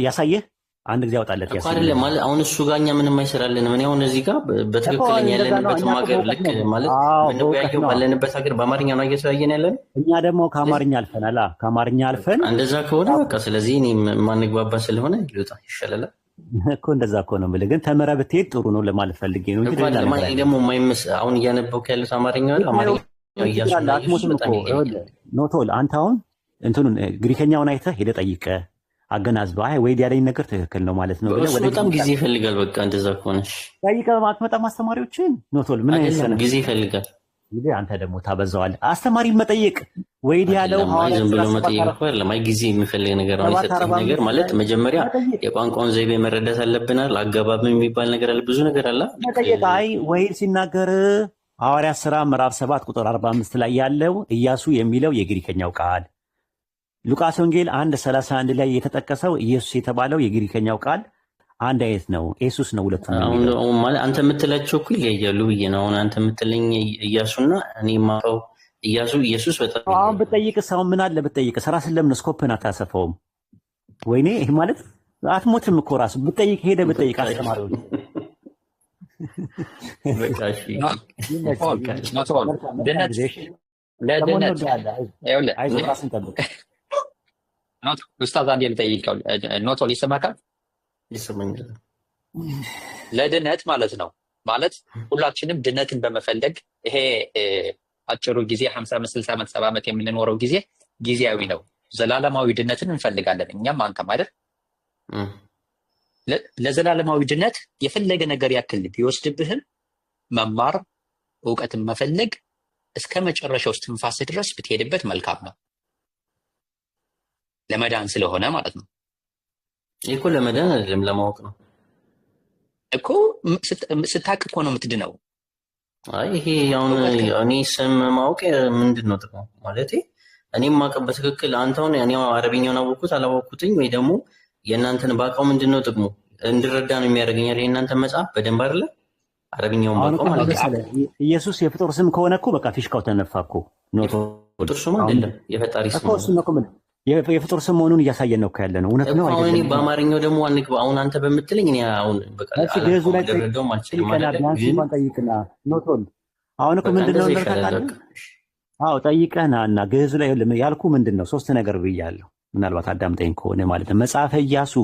Speaker 1: ያሳየህ አንድ ጊዜ አውጣለት
Speaker 5: አይደለም ማለት አሁን እሱ ጋር እኛ ምንም አይሰራልንም። እኔ አሁን እዚህ ጋር በትክክለኛ ያለንበት ሀገር ልክ ማለት ምንወያየው ባለንበት ሀገር በአማርኛ ነው እየተወያየን ያለን።
Speaker 1: እኛ ደግሞ ከአማርኛ አልፈናል። ከአማርኛ አልፈን
Speaker 5: እንደዛ ከሆነ በቃ ስለዚህ እኔ ማንግባባ ስለሆነ ሊወጣ ይሻላል
Speaker 1: እኮ። እንደዛ እኮ ነው የምልህ። ግን ተምረህ ብትሄድ ጥሩ ነው ለማለት ፈልጌ ነው እንጂ
Speaker 5: ደግሞ የማይመስ አሁን እያነበብኩ ያሉት አማርኛ ነው። አማርኛ
Speaker 1: ኖቶል አንተ አሁን እንትኑን ግሪከኛውን አይተህ ሄደህ ጠይቀህ አገናዝበህ አይ ወይ ያለኝ ነገር ትክክል ነው ማለት ነው።
Speaker 5: በጣም ጊዜ ይፈልጋል። በቃ እንደዛ ከሆነሽ
Speaker 1: ጠይቀህ አትመጣም አስተማሪዎችን ኖቶል ምን አይሰነ
Speaker 5: ጊዜ ይፈልጋል።
Speaker 1: እንግዲህ አንተ ደግሞ ታበዛዋለህ። አስተማሪ መጠየቅ ወይ ያለው
Speaker 5: ዝም ብሎ መጠየቅ እኮ አይደለም። አይ ጊዜ የሚፈልግ ነገር ነው። የሰጠኝ ነገር ማለት መጀመሪያ የቋንቋውን ዘይቤ መረዳት አለብናል። አገባብ የሚባል ነገር አለ፣ ብዙ ነገር አለ።
Speaker 1: መጠየቅ አይ ወይ ሲናገር ሐዋርያት ሥራ ምዕራፍ 7 ቁጥር 45 ላይ ያለው ኢያሱ የሚለው የግሪከኛው ቃል፣ ሉቃስ ወንጌል 1:31 ላይ የተጠቀሰው ኢየሱስ የተባለው የግሪከኛው ቃል አንድ አይነት ነው። ኢየሱስ ነው ሁለቱም
Speaker 5: አሁን
Speaker 1: የሚለው።
Speaker 5: አሁን ማለት አንተ የምትላቸው እኮ ይለያያሉ ብዬ ነው። አሁን አንተ የምትለኝ ኢያሱና እኔ የማውቀው ኢየሱስ በጣም
Speaker 1: አሁን
Speaker 5: ይለያያል።
Speaker 1: ብጠይቅስ አሁን ምን አለ ብጠይቅስ ራስን ለምን ስኮፕን አታሰፋውም? ወይኔ ይሄ ማለት አትሞትም እኮ ራሱ ብጠይቅ ሄደ ብጠይቅ አስተማሪው
Speaker 5: በቃ እሺ
Speaker 3: ለድነት
Speaker 1: አይዞህ ራስን ጠብቅ።
Speaker 3: ኡስታዝ አንዴ ልጠይቀው። ኖቶ ሊሰማካል
Speaker 5: ይሰማኛል።
Speaker 3: ለድነት ማለት ነው ማለት ሁላችንም ድነትን በመፈለግ ይሄ አጭሩ ጊዜ 50 ዓመት 60 ዓመት 70 ዓመት የምንኖረው ጊዜ ጊዜያዊ ነው። ዘላለማዊ ድነትን እንፈልጋለን እኛም አንተም አይደል? ለዘላለማዊ ድነት የፈለገ ነገር ያክል ቢወስድብህም መማር እውቀትን መፈለግ እስከ መጨረሻው እስትንፋስ ድረስ ብትሄድበት መልካም ነው። ለመዳን ስለሆነ ማለት ነው።
Speaker 5: ይሄ እኮ ለመዳን አይደለም ለማወቅ ነው
Speaker 3: እኮ ስታውቅ እኮ ነው የምትድነው።
Speaker 5: አይ ይሄ አሁን እኔ ስም ማወቅ ምንድን ነው ጥቅሙ? ማለት እኔም ማውቀው በትክክል አንተውን እኔ አረብኛውን አወቅኩት አላወቅኩትኝ ወይ ደግሞ የእናንተን ባውቀው ምንድን ነው ጥቅሙ? እንድረዳ ነው የሚያደርገኝ አይደል? የእናንተ መጽሐፍ በደንብ አይደለ? አረብኛውን ባውቀው ማለት ነው።
Speaker 1: ኢየሱስ የፍጡር ስም ከሆነ እኮ በቃ ፊሽካው ተነፋ እኮ። ኖቶ
Speaker 5: ፍጡር ስም አይደለም የፈጣሪ ስም
Speaker 1: እኮ። እሱ ነው እኮ የፍጡር ስም መሆኑን እያሳየን ነው ያለ ነው። እውነት ነው
Speaker 5: አይደለም? እኔ በአማርኛው ደግሞ አንግባ አሁን አንተ በምትለኝ እኔ አሁን በቃ
Speaker 1: ገዙ ላይ
Speaker 5: ልረዳው ማልችል ማለት ነው።
Speaker 1: ቢያንስ እንኳን ጠይቅና ኖቶን አሁን እኮ ምንድነው እንደርታቃለ? አዎ ጠይቀህና እና ገዙ ላይ ያልኩ ምንድነው ሶስት ነገር ብያለሁ። ምናልባት አዳምጠኝ ከሆነ ማለት ነው። መጽሐፈ ኢያሱ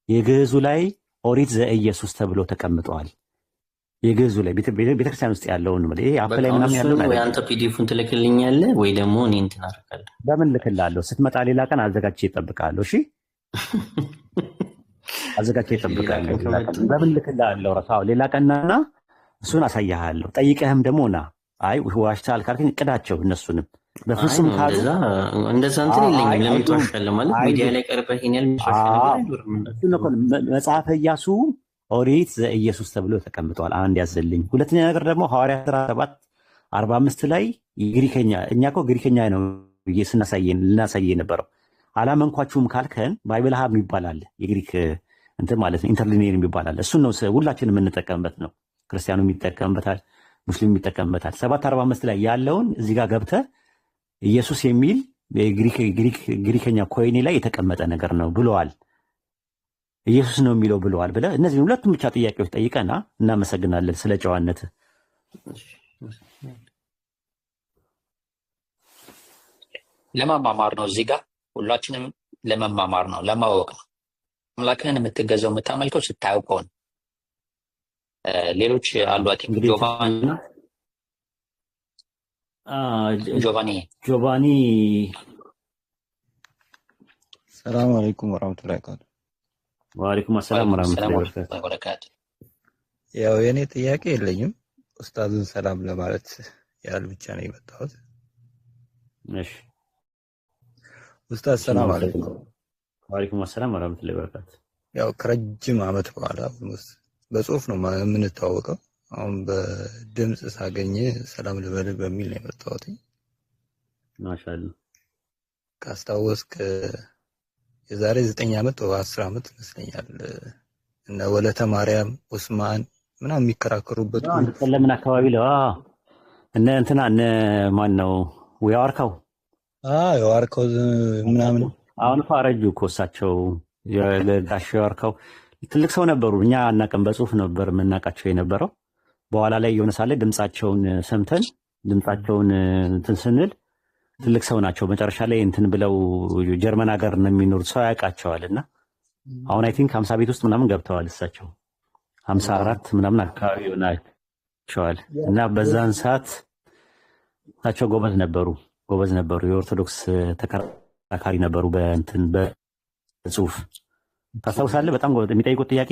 Speaker 1: የገዙ ላይ ኦሪት ዘኢየሱስ ተብሎ ተቀምጠዋል። የገዙ ላይ ቤተክርስቲያን ውስጥ ያለውን ማለት ይሄ አፕ ላይ ምናምን ያለው
Speaker 5: ወይ አንተ ፒዲኤፉን ትልክልኛለህ ወይ ደግሞ እኔ እንትን አደርጋለሁ።
Speaker 1: በምን ልክልሃለሁ? ስትመጣ ሌላ ቀን አዘጋጅቼ እጠብቅሃለሁ። እሺ አዘጋጅቼ እጠብቅሃለሁ። በምን ልክልሃለሁ? ረሳው ሌላ ቀንና እሱን አሳያሃለሁ። ጠይቀህም ደግሞ ና አይ ዋሽታል ካልከኝ ቅዳቸው እነሱንም በፍጹም ካሉ
Speaker 5: እንደዛ እንትን የለኝም። ለምን ትዋሻለህ? ማለት ሚዲያ ላይ ቀርበህ ይሄን
Speaker 1: መጽሐፈ ኢያሱ ኦሪት ዘኢየሱስ ተብሎ ተቀምጧል። አንድ ያዘልኝ። ሁለተኛ ነገር ደግሞ ሐዋርያት 7:45 ላይ ግሪከኛ እኛ እኮ ግሪከኛ ነው ልናሳየ የነበረው አላመንኳችሁም ካልከን ባይብል ሀብ ይባላል። የግሪክ እንትን ማለት ነው ኢንተርሊኔር ይባላል። እሱን ነው ሁላችንም የምንጠቀምበት ነው። ክርስቲያኑ ይጠቀምበታል፣ ሙስሊም ይጠቀምበታል። 7:45 ላይ ያለውን እዚህ ጋር ገብተህ ኢየሱስ የሚል ግሪከኛ ኮይኔ ላይ የተቀመጠ ነገር ነው ብለዋል። ኢየሱስ ነው የሚለው ብለዋል ብለህ እነዚህ ሁለቱም ብቻ ጥያቄዎች ጠይቀና እናመሰግናለን ስለ ጨዋነት።
Speaker 3: ለመማማር ነው እዚህ ጋር ሁላችንም ለመማማር ነው፣ ለማወቅ ነው። አምላክህን የምትገዛው የምታመልከው ስታውቀው ነው። ሌሎች አሉ። አይ ቲንክ ጆቫኒ
Speaker 4: ሰላም አለይኩም ወራህመቱላሂ ወበረካቱ።
Speaker 1: ወአለይኩም ሰላም ወራህመቱላሂ ወበረካቱ።
Speaker 4: ያው የኔ ጥያቄ የለኝም ኡስታዝን ሰላም ለማለት ያህል ብቻ ነው የመጣሁት።
Speaker 1: እሺ
Speaker 4: ኡስታዝ ሰላም አለይኩም።
Speaker 1: ወአለይኩም ሰላም ወራህመቱላሂ ወበረካቱ።
Speaker 4: ያው ከረጅም ዓመት በኋላ በጽሁፍ ነው የምንተዋወቀው። አሁን በድምጽ ሳገኘ ሰላም ልበልህ በሚል ነው የመጣሁት።
Speaker 1: ማሻአላህ
Speaker 4: ካስታወስክ የዛሬ 9 ዓመት ወይ 10 ዓመት ይመስለኛል እነ ወለተ ማርያም ኡስማን ምናምን የሚከራከሩበት
Speaker 1: ለምን አካባቢ ለ እነ እንትና እነ ማን ነው ያዋርካው
Speaker 4: ያዋርካው ምናምን
Speaker 1: አሁን አረጁ እኮ እሳቸው የጋሽ ያዋርካው ትልቅ ሰው ነበሩ። እኛ አናውቅም፣ በጽሁፍ ነበር የምናውቃቸው የነበረው። በኋላ ላይ የሆነ ሳለ ድምጻቸውን ሰምተን ድምጻቸውን እንትን ስንል ትልቅ ሰው ናቸው። መጨረሻ ላይ እንትን ብለው ጀርመን ሀገር ነው የሚኖሩት፣ ሰው ያውቃቸዋልና አሁን አይ ቲንክ 50 ቤት ውስጥ ምናምን ገብተዋል። እሳቸው 54 ምናምን አካባቢ ናቸዋል። እና በዛን ሰዓት እሳቸው ጎበዝ ነበሩ። የኦርቶዶክስ ተከራካሪ ነበሩ። በእንትን በጽሁፍ ታስታውሳለህ? በጣም የሚጠይቁት ጥያቄ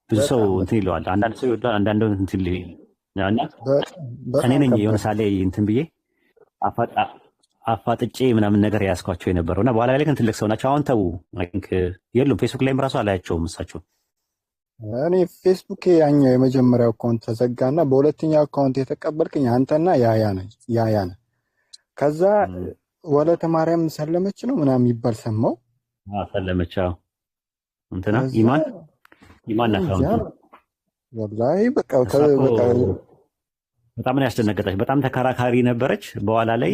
Speaker 1: ብዙ ሰው እንትን ይለዋል። አንዳንድ ሰው ይወዳል፣ አንዳንድ እንትን ይለዋል። እኔ ነኝ የሆነ ሳሌ እንትን ብዬ አፋጥጬ ምናምን ነገር ያስኳቸው የነበረው እና በኋላ ላይ ግን ትልቅ ሰው ናቸው። አሁን ተው የሉም። ፌስቡክ ላይም ራሱ አላያቸውም እሳቸው።
Speaker 6: እኔ ፌስቡክ ያኛው የመጀመሪያው አካውንት ተዘጋና በሁለተኛው አካውንት የተቀበልክኝ አንተና ያያ ነህ። ከዛ ወለተ ማርያም ሰለመች ነው ምናምን የሚባል ሰማው።
Speaker 1: ሰለመች እንትና ኢማን የማን አካውንት ነው?
Speaker 6: ወላሂ በቃ
Speaker 1: እሷ እኮ በጣም ነው ያስደነገጠች። በጣም ተከራካሪ ነበረች። በኋላ ላይ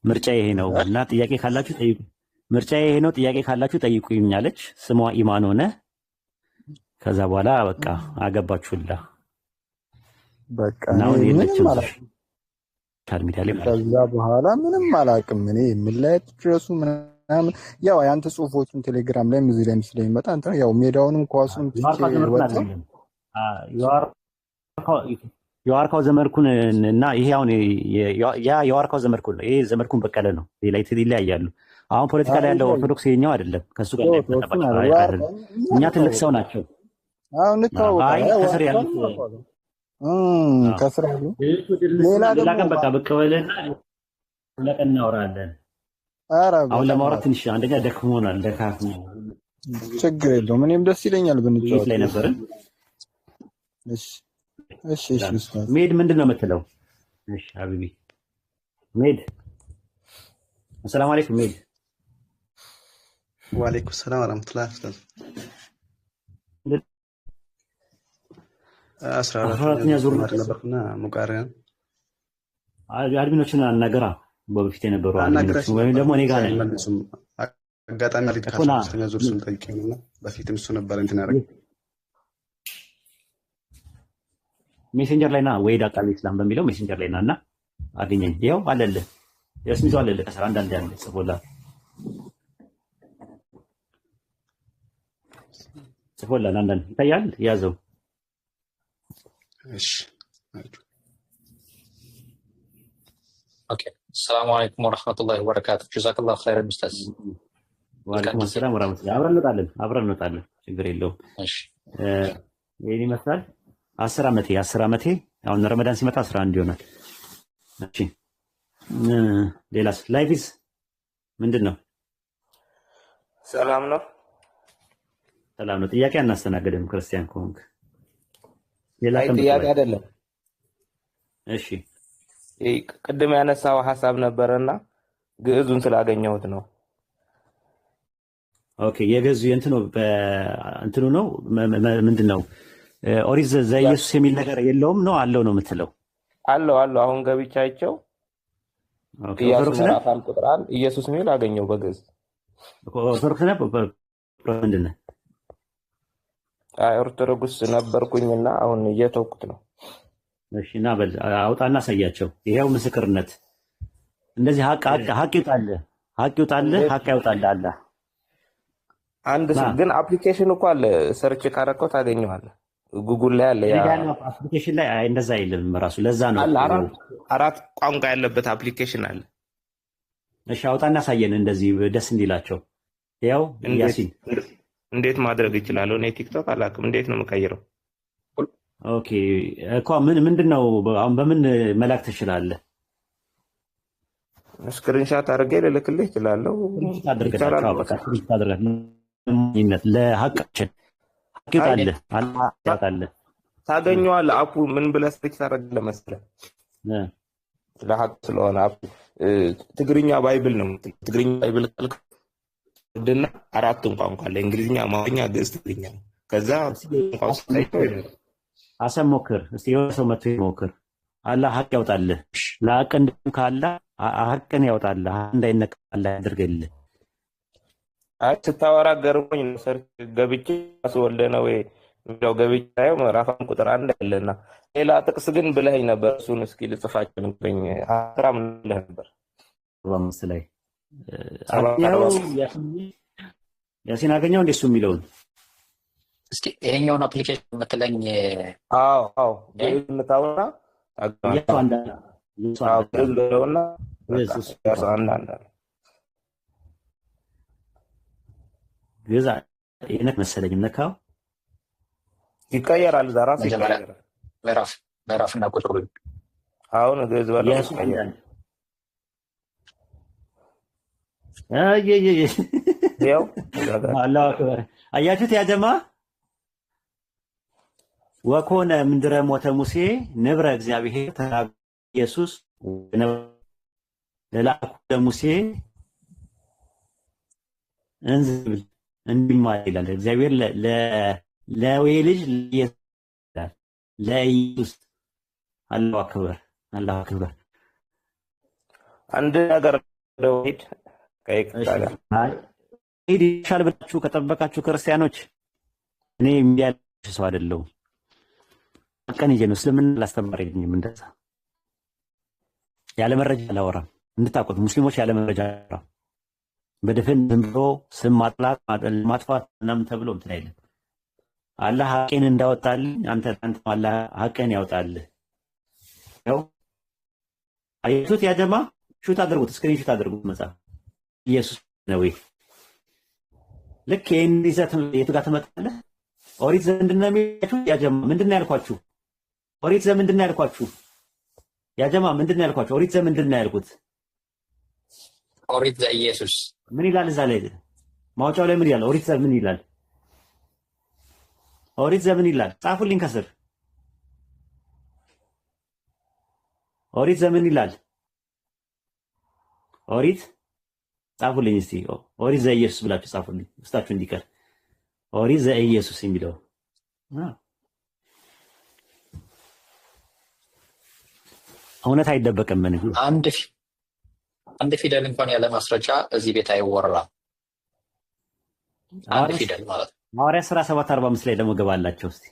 Speaker 1: ምርጫ ይሄ ነው እና ጥያቄ ካላችሁ ጠይቁ፣ ምርጫ ይሄ ነው ጥያቄ ካላችሁ ጠይቁኝ አለች። ስሟ ኢማን ሆነ። ከዛ በኋላ በቃ አገባችሁላ
Speaker 6: በቃ
Speaker 1: እና አሁን
Speaker 6: ምንም
Speaker 1: የለችም
Speaker 6: አላውቅም።
Speaker 1: ሶሻል ሚዲያ ላይ ማለት ነው።
Speaker 6: ከዛ በኋላ ምንም አላውቅም። እኔ የምለያየት ድረሱ ምናምን ያው የአንተ ጽሁፎችን ቴሌግራም ላይ እዚህ ላይ ስለሚመጣ አንተ ያው ሜዳውንም ኳሱን
Speaker 1: የዋርካው ዘመድኩን
Speaker 6: ወጣ
Speaker 1: አይደለም የዋርካው ዘመድኩን እና ይሄ አሁን ያ የዋርካው ዘመድኩን ነው። ይሄ ዘመድኩን በቀለ ነው። ሌላ ይለያያሉ። አሁን ፖለቲካ ላይ ያለው ኦርቶዶክስ የኛው አይደለም። ከሱ ጋር አይደለም። እኛ ትልቅ ሰው ናቸው።
Speaker 6: አሁን
Speaker 1: አይ
Speaker 6: እንታወቃለን።
Speaker 1: ከስር ያሉት
Speaker 6: ከስር ያሉ
Speaker 1: ሌላ
Speaker 6: ሌላ
Speaker 1: ቀን
Speaker 6: ደግሞ
Speaker 1: በቃ ብቅ በልና ለቀን እናወራለን።
Speaker 6: ኧረ
Speaker 1: አሁን
Speaker 6: በጣም
Speaker 1: ለማውራት ትንሽ አንደኛ ደክሞናል።
Speaker 6: ችግር የለውም። እኔም ደስ ይለኛል
Speaker 1: ውይይት
Speaker 6: ብንጫወት።
Speaker 1: ላይ ነበርን።
Speaker 6: እሺ እሺ እሺ ኡስታዝ
Speaker 1: ሜድ ምንድን ነው የምትለው? እሺ ሀቢቢ ሜድ አሰላሙ አለይኩም ሜድ።
Speaker 7: ወአለይኩም ሰላም ወራህመቱላሂ ኡስታዝ።
Speaker 1: 14ኛ ዙር
Speaker 7: ነበርኩና ሙቃሪያ
Speaker 1: አድሚኖችን አናገራ በፊት የነበሩ አድሚኖች ወይም ደግሞ እኔ ጋር ነኝ
Speaker 7: አጋጣሚ አሪፍ
Speaker 1: እኮ ና
Speaker 7: 13ኛ ዙር ስም ጠይቀኝና በፊትም እሱ ነበር እንትን ያደረገ
Speaker 1: ሜሴንጀር ላይ ና ወይድ አቃቤ ኢስላም በሚለው ሜሴንጀር ላይ ና እና አገኘኝ። ይኸው አለልህ የስሚዞ አለልህ ከስራ አንዳንድ ያለ ጽፎላል አንዳንድ ይታያል። ያዘው
Speaker 7: እሺ
Speaker 3: ኦኬ። ሰላም አለይኩም ወራህመቱላሂ ወበረካቱ። ጀዛከላሁ ኸይረን ኡስታዝ።
Speaker 1: ወአለይኩም ሰላም ወራህመቱላሂ። አብረን እንወጣለን ችግር የለውም።
Speaker 3: እሺ
Speaker 1: ይሄን ይመስላል። 10 ዓመቴ አሁን ረመዳን ሲመጣ 11 ይሆናል። እሺ ሌላስ ላይቭስ ምንድን ነው?
Speaker 8: ሰላም ነው።
Speaker 1: ሰላም ነው። ጥያቄ አናስተናግድም ክርስቲያን ከሆንክ ሌላ
Speaker 8: አይ ጥያቄ አይደለም።
Speaker 1: እሺ
Speaker 8: ቅድም ያነሳው ሐሳብ ነበርና ግዕዙን ስላገኘሁት ነው።
Speaker 1: ኦኬ የገዙ እንትኑ በእንትኑ ነው ምንድነው? ኦሪት ዘኢየሱስ የሚል ነገር የለውም ነው አለው ነው የምትለው?
Speaker 8: አለው አሁን ገብቻቸው
Speaker 1: ኦኬ
Speaker 8: ኢየሱስ
Speaker 1: ኦርቶዶክስ ነህ?
Speaker 8: ምዕራፍ አንድ ቁጥር 1 ኢየሱስ የሚል አገኘው በግዕዝ።
Speaker 1: ኦርቶዶክስ ነህ? ምንድን ነህ?
Speaker 8: አይ ኦርቶዶክስ ነበርኩኝና አሁን እየተውኩት ነው።
Speaker 1: እሺ እና በል አውጣና አሳያቸው። ይሄው ምስክርነት እንደዚህ ሀቅ ይውጣልህ፣ ሀቅ ያውጣልህ አላህ።
Speaker 8: አንድ ግን አፕሊኬሽን እኮ አለ፣ ሰርች ካረከው ታገኘዋለህ። ጉግል ላይ አለ። ያ
Speaker 1: አፕሊኬሽን ላይ እንደዛ የለም ራሱ። ለዛ ነው
Speaker 8: አለ አራት ቋንቋ ያለበት አፕሊኬሽን አለ።
Speaker 1: እሺ አውጣና አሳየን፣ እንደዚህ ደስ እንዲላቸው። ያው ያሲን
Speaker 8: እንዴት ማድረግ እችላለሁ? እኔ ቲክቶክ አላውቅም። እንዴት ነው የምቀይረው?
Speaker 1: ኦኬ እኮ ምንድነው አሁን በምን መላክ ትችላለህ?
Speaker 8: ስክሪንሻት አድርጌ ልልክልህ እችላለሁ።
Speaker 1: ይቻላል። በቃ ስክሪንሻት አድርገህ ለሀቃችን ሀቅ ይውጣልህ አላህ ያውጣልህ።
Speaker 8: ታገኘዋለህ። አፑ ምን ብለህ ሰርች ታደርጋለህ መሰለህ? ለሀቅ ስለሆነ አፑ ትግርኛ ባይብል ነው። ትግርኛ ባይብል ካልክ ድና አራቱን ቋንቋ አለ፣ እንግሊዝኛ፣ አማርኛ፣ ግዕዝ፣ ትግርኛ። ከዛ ቋንቋው ሳይተው
Speaker 1: አሰብ ሞክር እስቲ፣ የሆነ ሰው መጥቶ ይሞክር። አላህ ሀቅ ያውጣልህ። ለሀቅ እንደም ካላ ሀቅን ያውጣልህ፣ እንዳይነካ አላህ ያድርግልህ።
Speaker 8: አይ ስታወራ ገርሞኝ ነው። ሰርች ገብቼ አስወልደ ነው ወይ እንደው ገብቼ ታየው ምዕራፍ አንድ ቁጥር 1 ያለና ሌላ ጥቅስ ግን ብለኸኝ ነበር። እሱን እስኪ ልጽፋቸው ነኝ አስራም ብለህ ነበር
Speaker 1: በአምስት ላይ ያሲን አገኘው እንደሱ የሚለውን
Speaker 3: እስቲ ይሄኛውን አፕሊኬሽን የምትለኝ?
Speaker 8: አዎ ግዕዝ የምታወራ ግዕዝ ብለውና አንዳንድ
Speaker 1: ግዕዝ ይነት መሰለኝ ነካው
Speaker 8: ይቀየራል። ዛራ ይቀየራል።
Speaker 3: ምዕራፍና ቁጥሩ
Speaker 8: አሁን ግዕዝ በለው ይቀየራል። ያው
Speaker 1: አላሁ አክበር። አያችሁት ያ ጀማ ወኮነ ምንድረ ሞተ ሙሴ ንብረ እግዚአብሔር ተናገረ ኢየሱስ ለላኩ ለሙሴ እንዝብል እንዲማ ይላል። እግዚአብሔር ለወይ ልጅ ለኢየሱስ አላሁ አክበር አላሁ አክበር።
Speaker 8: አንድ ነገር ሄድ ከይቅርታ ጋር
Speaker 1: ሄድ ይሻል ብላችሁ ከጠበቃችሁ ክርስቲያኖች እኔ የሚያልሽ ሰው አይደለሁም። ቀን ይዤ ነው እስልምና ላስተማረኝም እንደዛ ያለ መረጃ አላወራም። እንድታውቁት ሙስሊሞች ያለ መረጃ አላወራም። በድፍን ዝም ብሎ ስም ማጥላት ማጥፋት ምናምን ተብሎ እንትን አይደለም። አላህ ሐቄን እንዳወጣልኝ አንተ አላህ ሐቄን ያውጣልህ። ያው አያችሁት ያ ጀማ ሹት አድርጉት፣ ስክሪን ሹት አድርጉት። መጽሐፍ ኢየሱስ ነው ወይ ልክ ይሄን ይዘት የቱ ጋር ትመጣለህ? ኦሪት ዘምንድን ነው የሚያችሁ? ያ ጀማ ምንድን ነው ያልኳችሁ? ኦሪት ዘምንድን ነው ያልኳችሁ? ያ ጀማ ምንድን ነው ያልኳችሁ? ኦሪት ዘምንድን ነው ያልኩት?
Speaker 3: ኦሪት ዘኢየሱስ
Speaker 1: ምን ይላል? እዛ ላይ ማውጫው ላይ ምን ይላል? ኦሪት ዘምን ይላል? ኦሪት ዘምን ይላል? ጻፉልኝ ከስር ኦሪት ዘምን ይላል? ኦሪት ጻፉልኝ እስቲ። ኦሪት ዘኢየሱስ ብላችሁ ጻፉልኝ ውስጣችሁ እንዲቀር። ኦሪት ዘኢየሱስ የሚለው እውነት አይደበቅም። ምን
Speaker 3: አንድ ፊደል እንኳን ያለ ማስረጃ እዚህ ቤት አይወራም። አንድ ፊደል ማለት ነው።
Speaker 1: ሐዋርያት ሥራ 7:45 ላይ ደግሞ ገባላቸው እስቲ።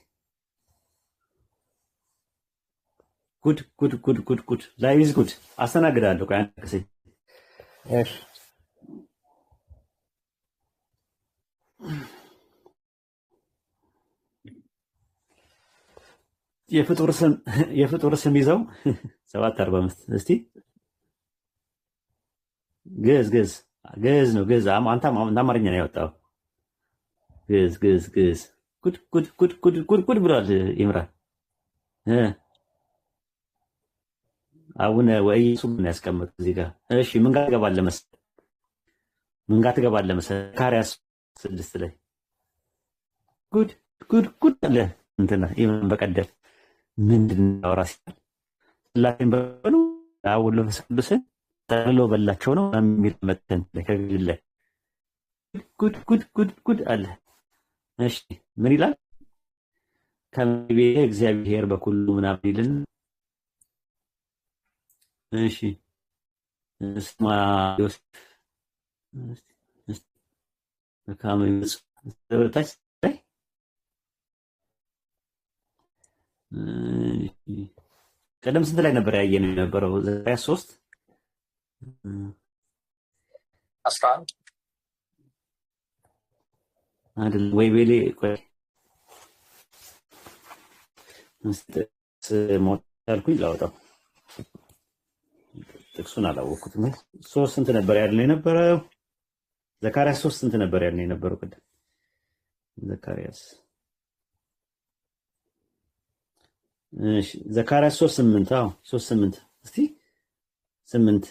Speaker 1: ጉድ ጉድ ጉድ ጉድ ጉድ ላይዝ ጉድ አስተናግዳለሁ። ቆይ አንተ ከሰይ
Speaker 8: እሺ
Speaker 1: የፍጡር ስም ይዘው 7:45 እስቲ ግዕዝ ነው። ግዕዝ አንተ አማርኛ ነው ያወጣው። ግዕዝ ጉድ ጉድ ጉድ ጉድ ጉድ ጉድ ብሏል ኢምራን። አቡነ ወኢየሱስ ነው ያስቀመጡት እዚህ ጋር። እሺ ምን ጋር ትገባለህ መሰለህ? ምን ጋር ትገባለህ መሰለህ? ዘካርያስ 6 ላይ ጉድ ጉድ ጉድ አለ እንትና ኢምራን በቀደም ምንድን ነው ራስ ስላሴን በሉ አውሎ ፈስቅዱስን ተብሎ በላቸው ነው የሚል መተን ከግል ላይ ጉድ ጉድ ጉድ ጉድ አለ። እሺ ምን ይላል? ከቤተ እግዚአብሔር በኩሉ ምናምን ይልን። እሺ እስማ ዮሴፍ በካመንስ ተወጣች ላይ ቀደም ስንት ላይ ነበር ያየነው የነበረው? ዘካርያስ 3
Speaker 3: 11
Speaker 1: አይደል ወይ? ቤሌ ቆይ ሞት ያልኩኝ ላውጣው ጥቅሱን አላወቅኩትም። 3 ስንት ነበር ያልነው የነበረው? ዘካርያስ 3 ስንት ነበር ያልነው የነበረው? ቅድም ዘካርያስ እሺ ዘካርያስ 3:8 አዎ 3:8 እስቲ 8